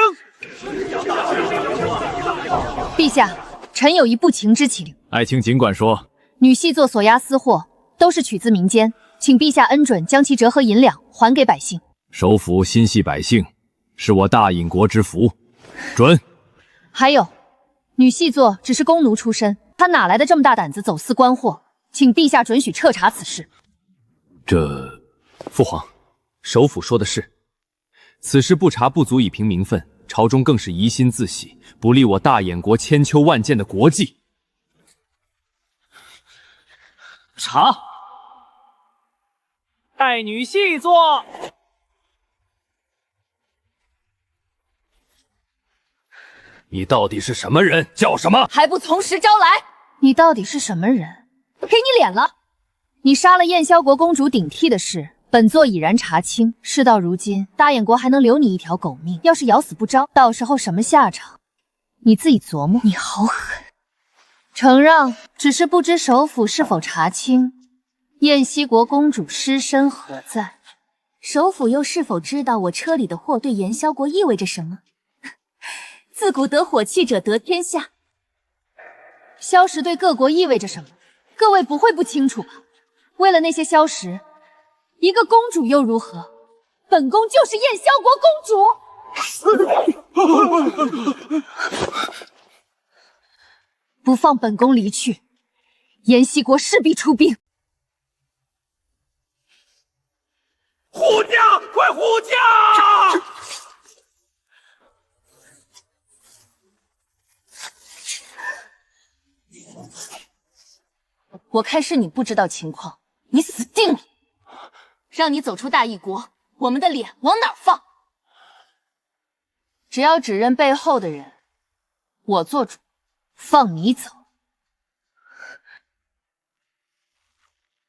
E: 陛下，臣有一不情之请。
N: 爱卿尽管说。
E: 女细作所押私货都是取自民间，请陛下恩准将其折合银两还给百姓。
N: 首府心系百姓，是我大尹国之福。准。
E: 还有，女细作只是弓奴出身，她哪来的这么大胆子走私官货？请陛下准许彻查此事。
N: 父皇，首府说的是，此事不查不足以平民愤，朝中更是疑心自喜，不利我大燕国千秋万剑的国际。
T: 查，待女细作。
N: 你到底是什么人？叫什么？
E: 还不从实招来？你到底是什么人？给你脸了！你杀了燕萧国公主顶替的事，本座已然查清。事到如今，大燕国还能留你一条狗命。要是咬死不招，到时候什么下场，你自己琢磨。你好狠！承让，只是不知首府是否查清燕西国公主尸身何在？
J: 首府又是否知道我车里的货对炎萧国意味着什么？自古得火气者得天下。
E: 萧石对各国意味着什么？各位不会不清楚吧？为了那些萧石，一个公主又如何？本宫就是燕萧国公主。不放本宫离去，延禧国势必出兵。
C: 护驾，快护驾！
E: 我看是你不知道情况，你死定了！让你走出大义国，我们的脸往哪儿放？只要指认背后的人，我做主，放你走。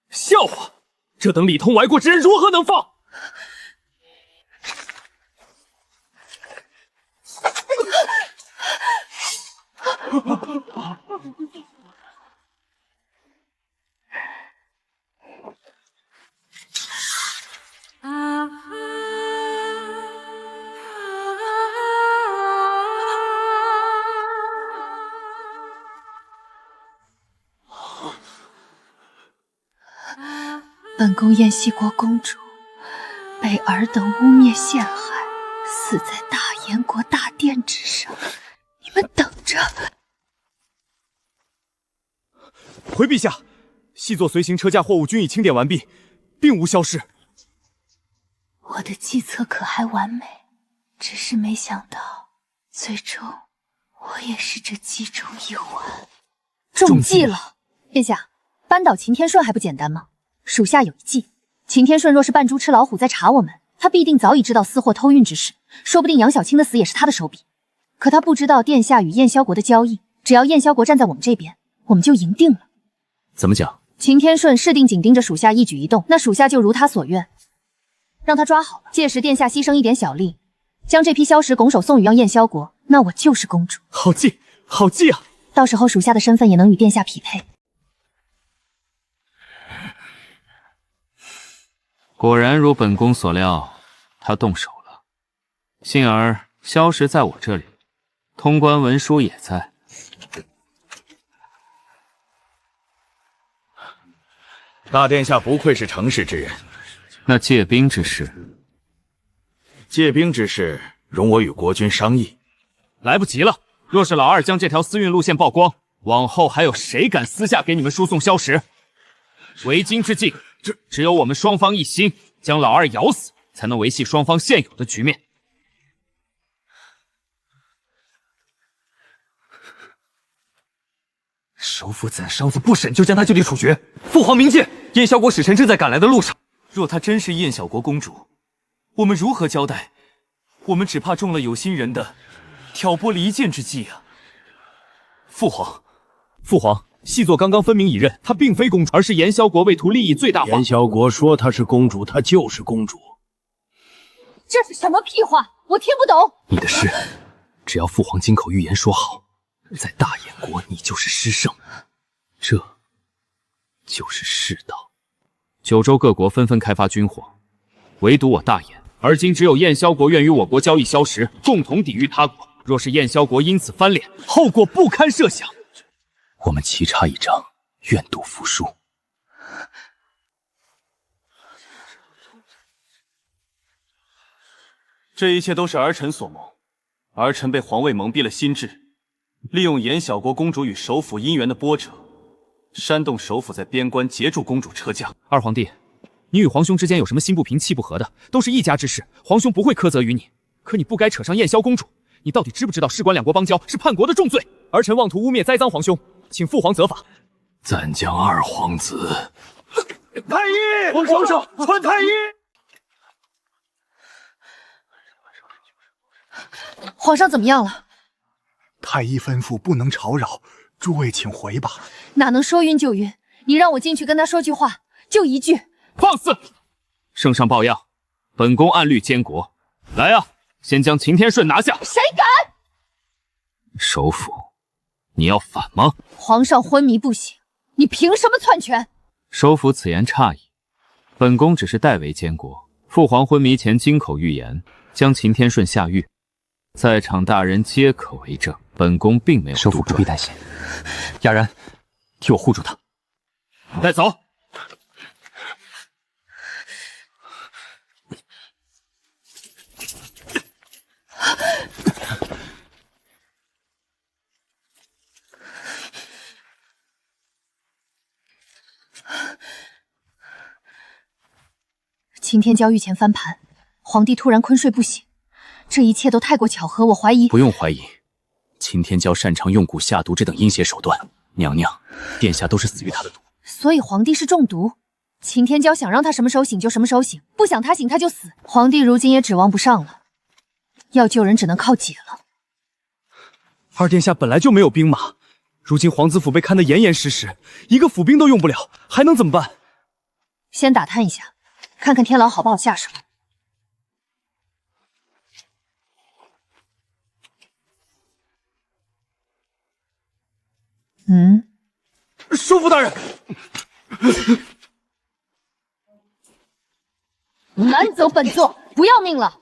P: 笑话！这等里通外国之人如何能放？
E: 本宫燕西国公主被尔等污蔑陷害，死在大燕国大殿之上。你们等着！
I: 回陛下，细作随行车驾货物均已清点完毕，并无消失。
E: 我的计策可还完美，只是没想到，最终我也是这计中一环。中计了！殿下，扳倒秦天顺还不简单吗？属下有一计，秦天顺若是扮猪吃老虎在查我们，他必定早已知道私货偷运之事，说不定杨小青的死也是他的手笔。可他不知道殿下与燕萧国的交易，只要燕萧国站在我们这边，我们就赢定了。
N: 怎么讲？
E: 秦天顺是定紧盯着属下一举一动，那属下就如他所愿，让他抓好了。届时殿下牺牲一点小利，将这批硝石拱手送与燕萧国，那我就是公主。
I: 好计，好计啊！
E: 到时候属下的身份也能与殿下匹配。
N: 果然如本宫所料，他动手了。幸而萧石在我这里，通关文书也在。
F: 大殿下不愧是成事之人。
N: 那借兵之事，
F: 借兵之事，容我与国君商议。
P: 来不及了！若是老二将这条私运路线曝光，往后还有谁敢私下给你们输送硝石？为今之计，只有我们双方一心，将老二咬死，才能维系双方现有的局面。
H: 首府怎商府不审就将他就地处决？父皇明鉴，燕萧国使臣正在赶来的路上。
D: 若她真是燕小国公主，我们如何交代？我们只怕中了有心人的挑拨离间之计啊！
I: 父皇，细作刚刚分明已认，她并非公主，而是燕萧国为图利益最大化。
L: 燕萧国说她是公主，她就是公主。
E: 这是什么屁话？我听不懂。
H: 你的事，只要父皇金口玉言说好，在大燕国你就是师圣，这就是世道。
N: 九州各国纷纷开发军火，唯独我大燕。而今只有燕萧国愿与我国交易硝石，共同抵御他国。若是燕萧国因此翻脸，
I: 后果不堪设想。
H: 我们棋差一张，愿赌服输。
D: 这一切都是儿臣所谋，儿臣被皇位蒙蔽了心智，利用燕小国公主与首府姻缘的波折，煽动首府在边关截住公主车驾。
I: 二皇帝，你与皇兄之间有什么心不平气不和的，都是一家之事，皇兄不会苛责于你。可你不该扯上燕萧公主，你到底知不知道事关两国邦交，是叛国的重罪？儿臣妄图污蔑栽赃皇兄，请父皇责罚。
H: 暂将二皇子。
O: 太医，皇上，传太医。
E: 皇上怎么样了？
Q: 太医吩咐不能吵扰，诸位请回吧。
E: 哪能说晕就晕？你让我进去跟他说句话，就一句。
P: 放肆！
N: 圣上报样，本宫按律监国。来啊，先将秦天顺拿下。
E: 谁敢？
N: 首府，你要反吗？
E: 皇上昏迷不醒，你凭什么篡权？
N: 首府此言差矣，本宫只是代为监国。父皇昏迷前金口玉言，将秦天顺下狱，在场大人皆可为证。本宫并没有。
H: 首府不必担心，雅然，替我护住他。
P: 带走。
E: 今天交狱前翻盘，皇帝突然昏睡不醒，这一切都太过巧合，我怀疑。
N: 不用怀疑，秦天骄擅长用蛊下毒这等阴邪手段，娘娘，殿下都是死于他的毒。
E: 所以皇帝是中毒。擎天椒想让他什么时候醒就什么时候醒，不想他醒他就死。皇帝如今也指望不上了，要救人只能靠姐了。
I: 二殿下本来就没有兵马，如今皇子府被看得严严实实，一个府兵都用不了，还能怎么办？
E: 先打探一下，看看天牢好不好下手。
I: 叔父大人，
E: 拦走本座，不要命了！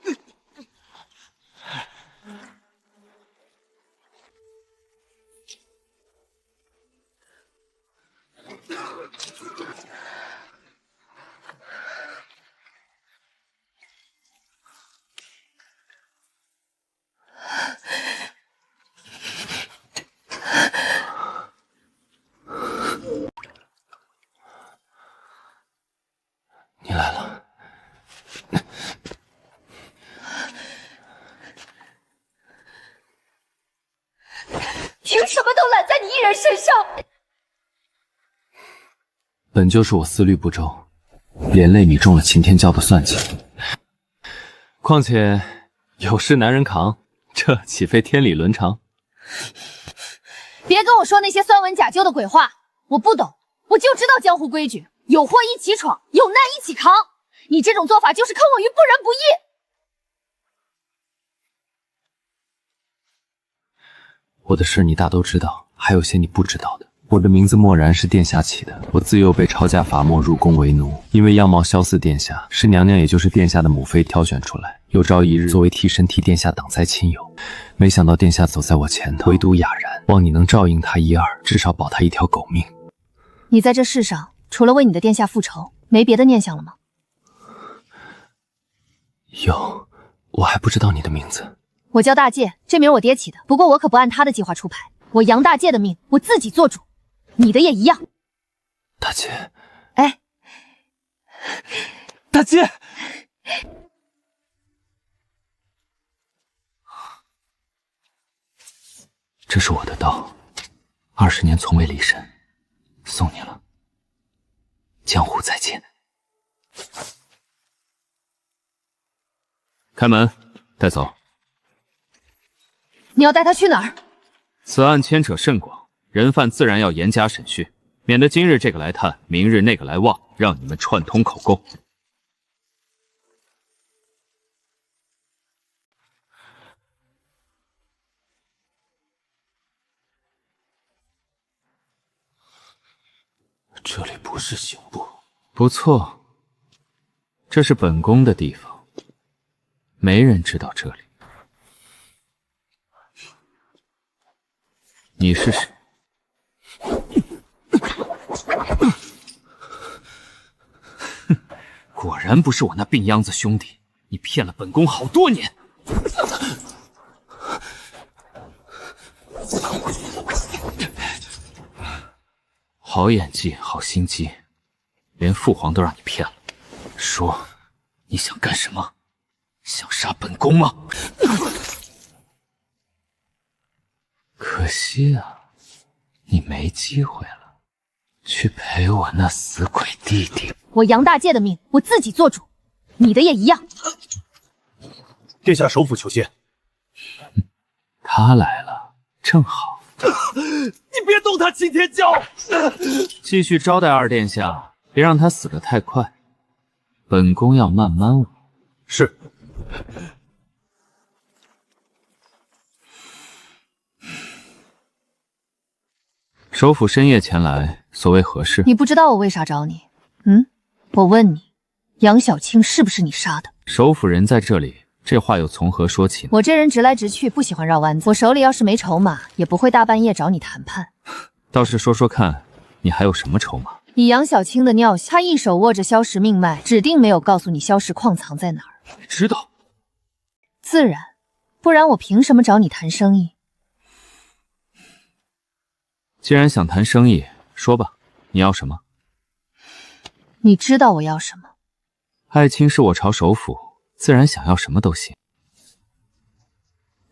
R: 你来了。
K: 凭什么都揽在你一人身上？
G: 本就是我思虑不周，连累你中了擎天教的算计。况且有事男人扛，这岂非天理伦常？
E: 别跟我说那些酸文假旧的鬼话，我不懂，我就知道江湖规矩，有祸一起闯，有难一起扛。你这种做法就是坑我于不仁不义。
G: 我的事你大都知道，还有些你不知道的。我的名字默然是殿下起的，我自幼被抄家伐没入宫为奴，因为样貌相似殿下，是娘娘也就是殿下的母妃挑选出来，有朝一日作为替身替殿下挡灾亲友。没想到殿下走在我前头，唯独雅然，望你能照应他一二，至少保他一条狗命。
E: 你在这世上除了为你的殿下复仇，没别的念想了吗？
G: 有，我还不知道你的名字。
E: 我叫大介，这名我爹起的，不过我可不按他的计划出牌。我杨大介的命我自己做主，你的也一样。
G: 大姐，
E: 哎，
I: 大姐，
G: 这是我的刀，20年从未离身，送你了。江湖再见。开门，带走。
E: 你要带他去哪儿？
N: 此案牵扯甚广，人犯自然要严加审讯，免得今日这个来探，明日那个来望，让你们串通口供。
R: 这里不是刑部。
N: 不错，这是本宫的地方，没人知道这里。你是谁？果然不是我那病秧子兄弟，你骗了本宫好多年。好演技，好心机，连父皇都让你骗了。说，你想干什么？想杀本宫吗？可惜啊，你没机会了，去陪我那死鬼弟弟。
E: 我杨大介的命我自己做主，你的也一样。
L: 殿下首府求见。
N: 他来了，正好。
I: 你别动他擎天椒！
N: 继续招待二殿下，别让他死得太快。本宫要慢慢悟。
L: 是。
N: 首府深夜前来，所谓何事？
E: 你不知道我为啥找你？我问你，杨小青是不是你杀的？
N: 首府人在这里，这话又从何说起呢？
E: 我这人直来直去，不喜欢绕弯子。我手里要是没筹码，也不会大半夜找你谈判。
N: 倒是说说看，你还有什么筹码？
E: 以杨小青的尿性，他一手握着萧石命脉，指定没有告诉你萧石矿藏在哪儿。
N: 你知道？
E: 自然，不然我凭什么找你谈生意？
N: 既然想谈生意，说吧，你要什么？
E: 你知道我要什么？
N: 爱卿是我朝首府，自然想要什么都行。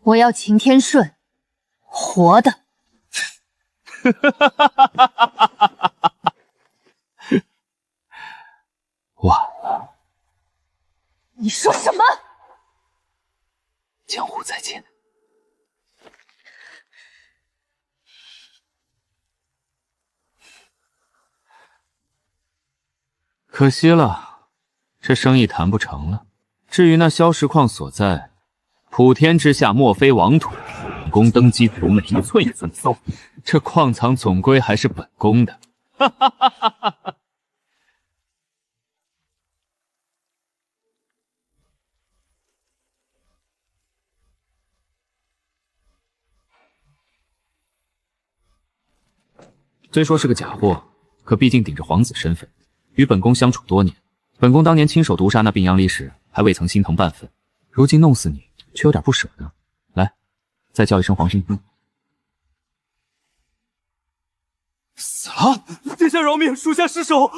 E: 我要擎天顺，活的。你说什么？
M: 江湖再见。
N: 可惜了，这生意谈不成了。至于那消石矿所在，普天之下莫非王土，本宫登基族每一寸也分骚，这矿藏总归还是本宫的。哈哈哈哈哈哈！虽说是个假货，可毕竟顶着皇子身份，与本宫相处多年。本宫当年亲手毒杀那病秧离时，还未曾心疼半分，如今弄死你，却有点不舍得。来，再叫一声皇上。
I: 死了！殿下饶命，属下失手。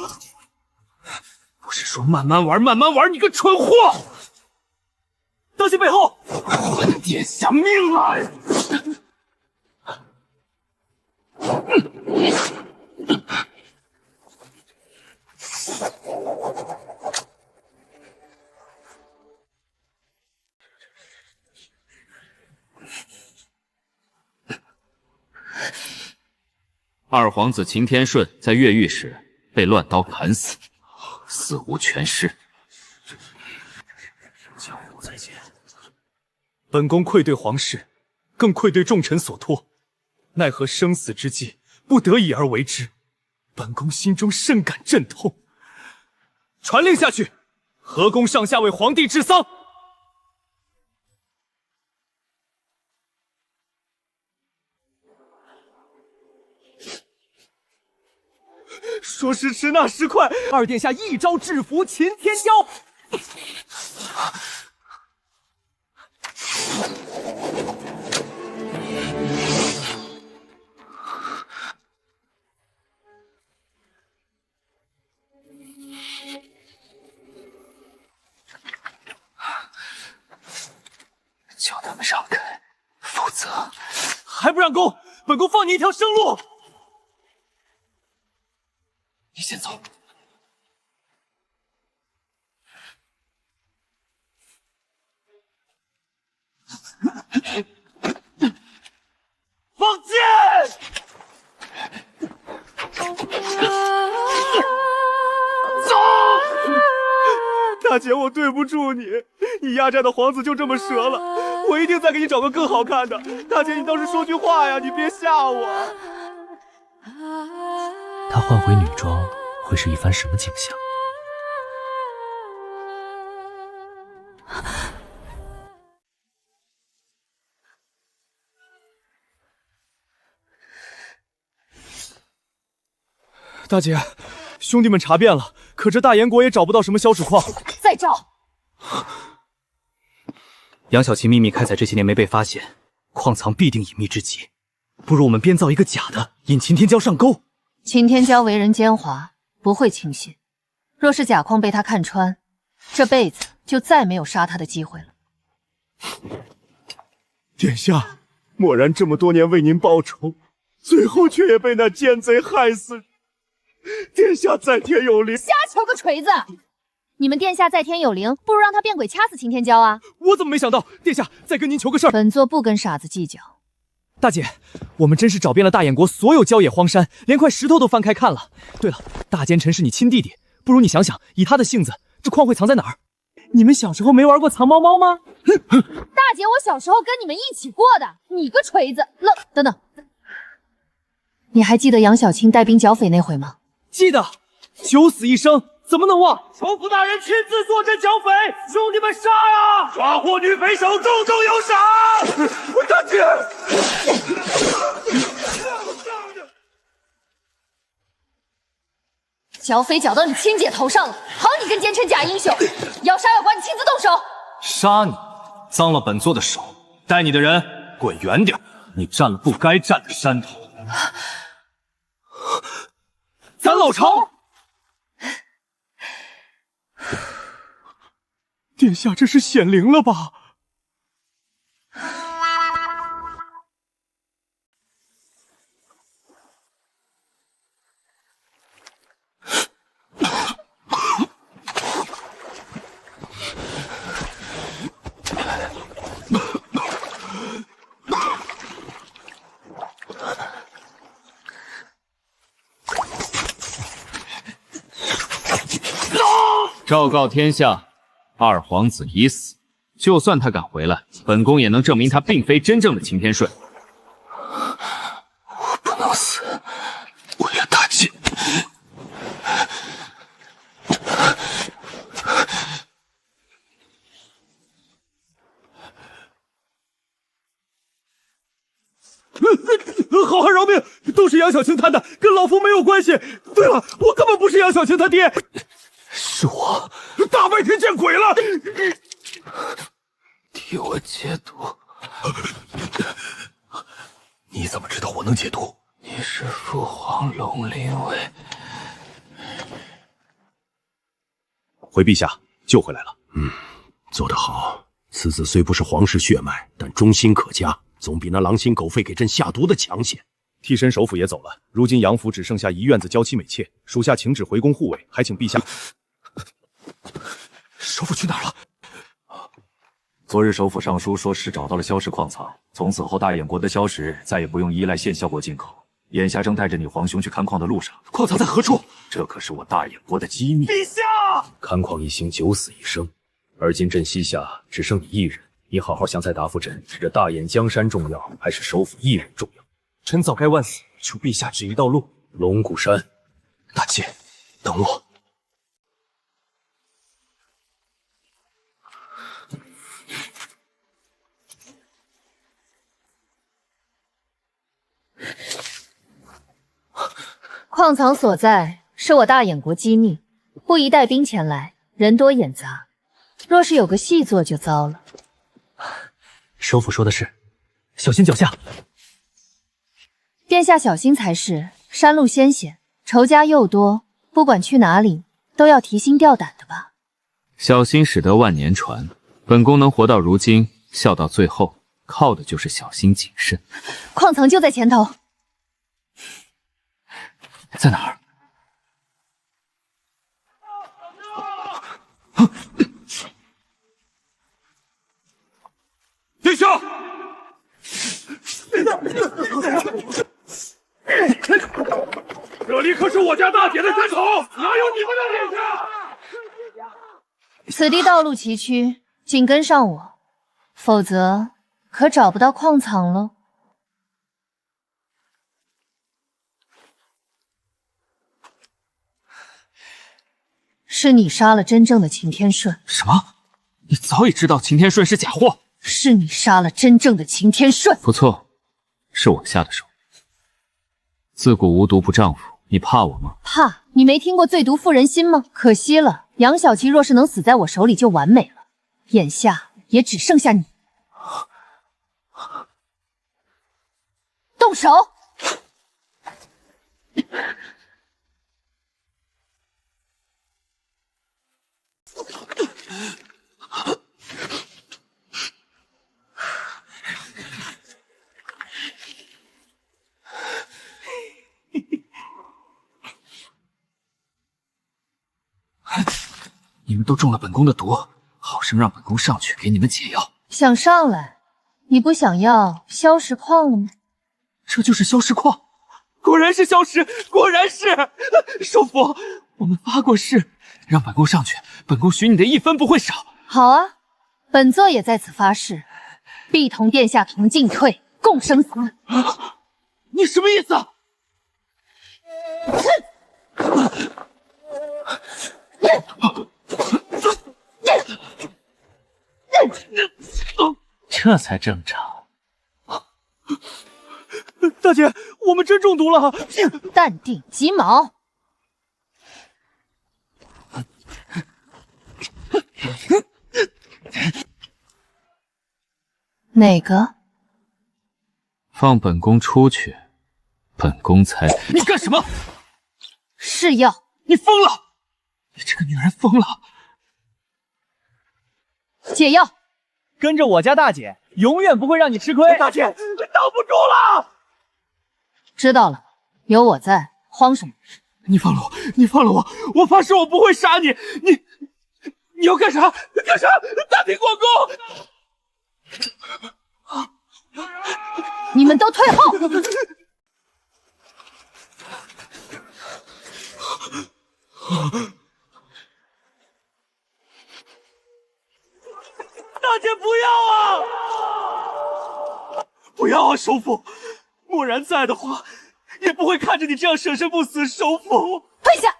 I: 不是说慢慢玩，慢慢玩，你个蠢货！当心背后！还殿下命来！
N: 二皇子秦天顺在越狱时被乱刀砍死，死无全尸。
I: 江湖再见。本宫愧对皇室，更愧对众臣所托，奈何生死之际，不得已而为之。本宫心中甚感阵痛。传令下去，河宫上下为皇帝治丧。说时迟，那时快，二殿下一招制服秦天骄。
M: 叫他们让开，否则
I: 还不让攻！本宫放你一条生路。
M: 你先走。
I: 放箭！走！大姐，我对不住你，你压寨的皇子就这么折了，我一定再给你找个更好看的。大姐，你倒是说句话呀，你别吓我。
H: 她换回女装会是一番什么景象？
I: 大姐，兄弟们查遍了，可这大燕国也找不到什么消石矿。
E: 再找。
H: 杨小琪秘密开采这些年没被发现，矿藏必定隐秘之极，不如我们编造一个假的，引秦天骄上钩。
E: 秦天骄为人奸猾，不会轻信。若是假矿被他看穿，这辈子就再没有杀他的机会了。
O: 殿下，默然这么多年为您报仇，最后却也被那奸贼害死。殿下在天有灵，
E: 瞎求个锤子！你们殿下在天有灵，不如让他变鬼掐死秦天骄啊！
I: 我怎么没想到，殿下再跟您求个事儿。
E: 本座不跟傻子计较。
I: 大姐，我们真是找遍了大燕国所有郊野荒山，连块石头都翻开看了。对了，大奸臣是你亲弟弟，不如你想想，以他的性子，这矿会藏在哪儿？你们小时候没玩过藏猫猫吗？
E: 大姐，我小时候跟你们一起过的，你个锤子！等等，你还记得杨小青带兵剿匪那回吗？
I: 记得，九死一生，怎么能忘？
C: 仇府大人亲自坐镇剿匪，兄弟们杀啊！抓获女匪首，重重有赏！大姐，
E: 剿匪剿到你亲姐头上了，好你个奸臣假英雄！要杀要剐，你亲自动手！
F: 杀你，脏了本座的手！带你的人滚远点！你占了不该占的山头。
I: 咱老巢！殿下，这是显灵了吧？
N: 昭告天下，二皇子已死。就算他敢回来，本宫也能证明他并非真正的擎天顺。
H: 我不能死，我要大姐。
O: 好汉饶命！都是杨小青贪的，跟老夫没有关系。对了，我根本不是杨小青他爹，
H: 是我。
O: 大白天见鬼了！
H: 替我解毒。你怎么知道我能解毒？你是父皇龙临卫。
B: 回陛下，救回来了。
L: 做得好。此子虽不是皇室血脉，但忠心可嘉，总比那狼心狗肺给朕下毒的强些。
B: 替身首辅也走了，如今杨府只剩下一院子娇妻美妾，属下请旨回宫护卫，还请陛下。
H: 首辅去哪儿了？
R: 昨日首辅上书说是找到了硝石矿藏，从此后大燕国的硝石再也不用依赖现效国进口，眼下正带着你皇兄去看矿的路上。
H: 矿藏在何处？
R: 这可是我大燕国的机密。
O: 陛下，
H: 看矿一行九死一生，而今朕膝下只剩你一人，你好好想再答复朕，是这大燕江山重要，还是首辅一人重要？
O: 臣早该万死，求陛下指一道路。
H: 龙骨山，大姐，等我。
J: 矿藏所在是我大燕国机密，不宜带兵前来，人多眼杂。若是有个细作就糟了。
H: 首辅说的是，小心脚下。
J: 殿下小心才是，山路险险，仇家又多，不管去哪里都要提心吊胆的吧。
N: 小心驶得万年船，本宫能活到如今，笑到最后，靠的就是小心谨慎。
J: 矿藏就在前头。
H: 在哪儿？
O: 殿下！这里可是我家大姐的山头，哪有你们的殿下？
J: 此地道路崎岖，紧跟上我，否则可找不到矿藏了。是你杀了真正的擎天顺。
N: 什么？你早已知道擎天顺是假货？
J: 是你杀了真正的擎天顺。
N: 不错，是我下的手。自古无毒不丈夫，你怕我吗？
J: 怕？你没听过最毒妇人心吗？可惜了，杨小琪若是能死在我手里就完美了。眼下也只剩下你。动手！
N: 你们都中了本宫的毒，好生让本宫上去给你们解药。
J: 想上来？你不想要硝石矿了吗？
N: 这就是硝石矿，
I: 果然是硝石，果然是。首辅，我们发过誓，让本宫上去，本宫许你的一分不会少。
J: 好啊，本座也在此发誓，必同殿下同进退，共生死。
I: 你什么意思？这才正常。
O: 大姐，我们真中毒了！
J: 淡定，鸡毛。哪个？
N: 放本宫出去，本宫才……
I: 你干什么？
J: 是药！
I: 你疯了！你这个女人疯了！
J: 解药。
I: 跟着我家大姐，永远不会让你吃亏。
O: 大姐，挡不住了！
J: 知道了，有我在，慌什么？
I: 你放了我！你放了我！我发誓我不会杀你！你要干啥？干啥？大庭广
J: 众！你们都退后！
C: 不要啊，首府！默然在的话，也不会看着你这样舍身不死。首府，
E: 退下！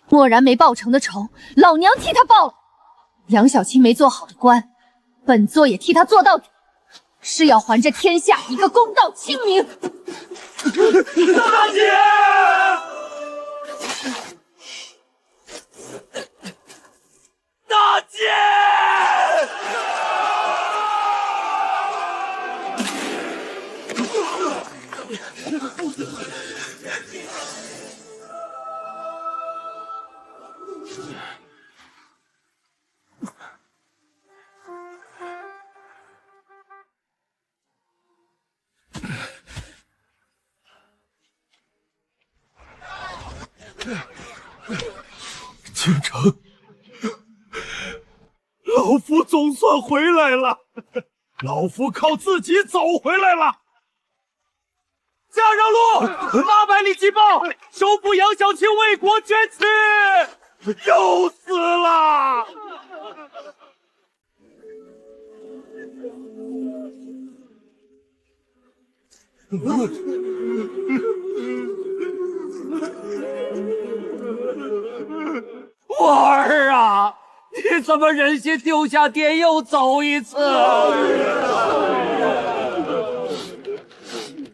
E: 默然没报成的仇，老娘替他报了。杨小青没做好的官，本座也替他做到底，是要还这天下一个公道清明。
C: 大姐，大姐！
O: 倾城，老夫总算回来了，老夫靠自己走回来了。
C: 家让路，800里急报，首府杨小青为国捐躯，
O: 又死了。
C: 我儿啊，你怎么忍心丢下爹又走一次？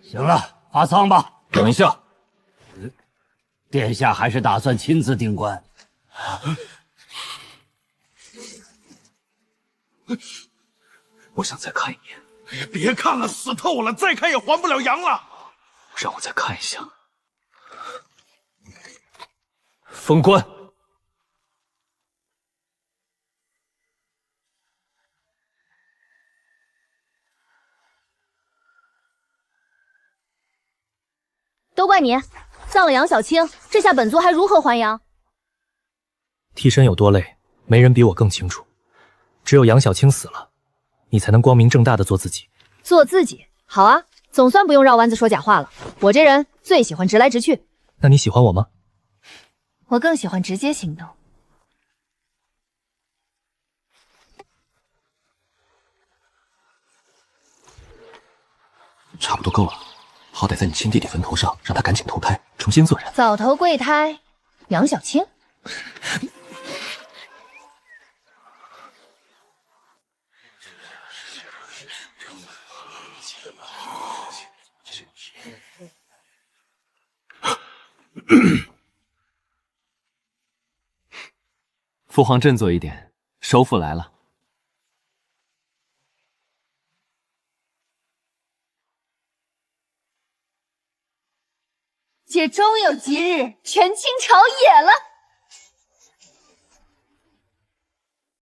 T: 行了，发丧吧。
R: 等一下，
T: 殿下还是打算亲自定棺？
H: 我想再看一眼。
O: 别看了，死透了，再看也还不了阳了。
H: 让我再看一下。封棺。
K: 都怪你，葬了杨小青，这下本座还如何还阳？
H: 替身有多累，没人比我更清楚。只有杨小青死了，你才能光明正大的做自己。
K: 做自己，好啊，总算不用绕弯子说假话了。我这人最喜欢直来直去。
H: 那你喜欢我吗？
E: 我更喜欢直接行动。
H: 差不多够了，好歹在你亲弟弟坟头上，让他赶紧投胎，重新做人。
E: 早投贵胎，杨小青。
N: 父皇振作一点，首府来了。
E: 姐终有吉日，权倾朝野了。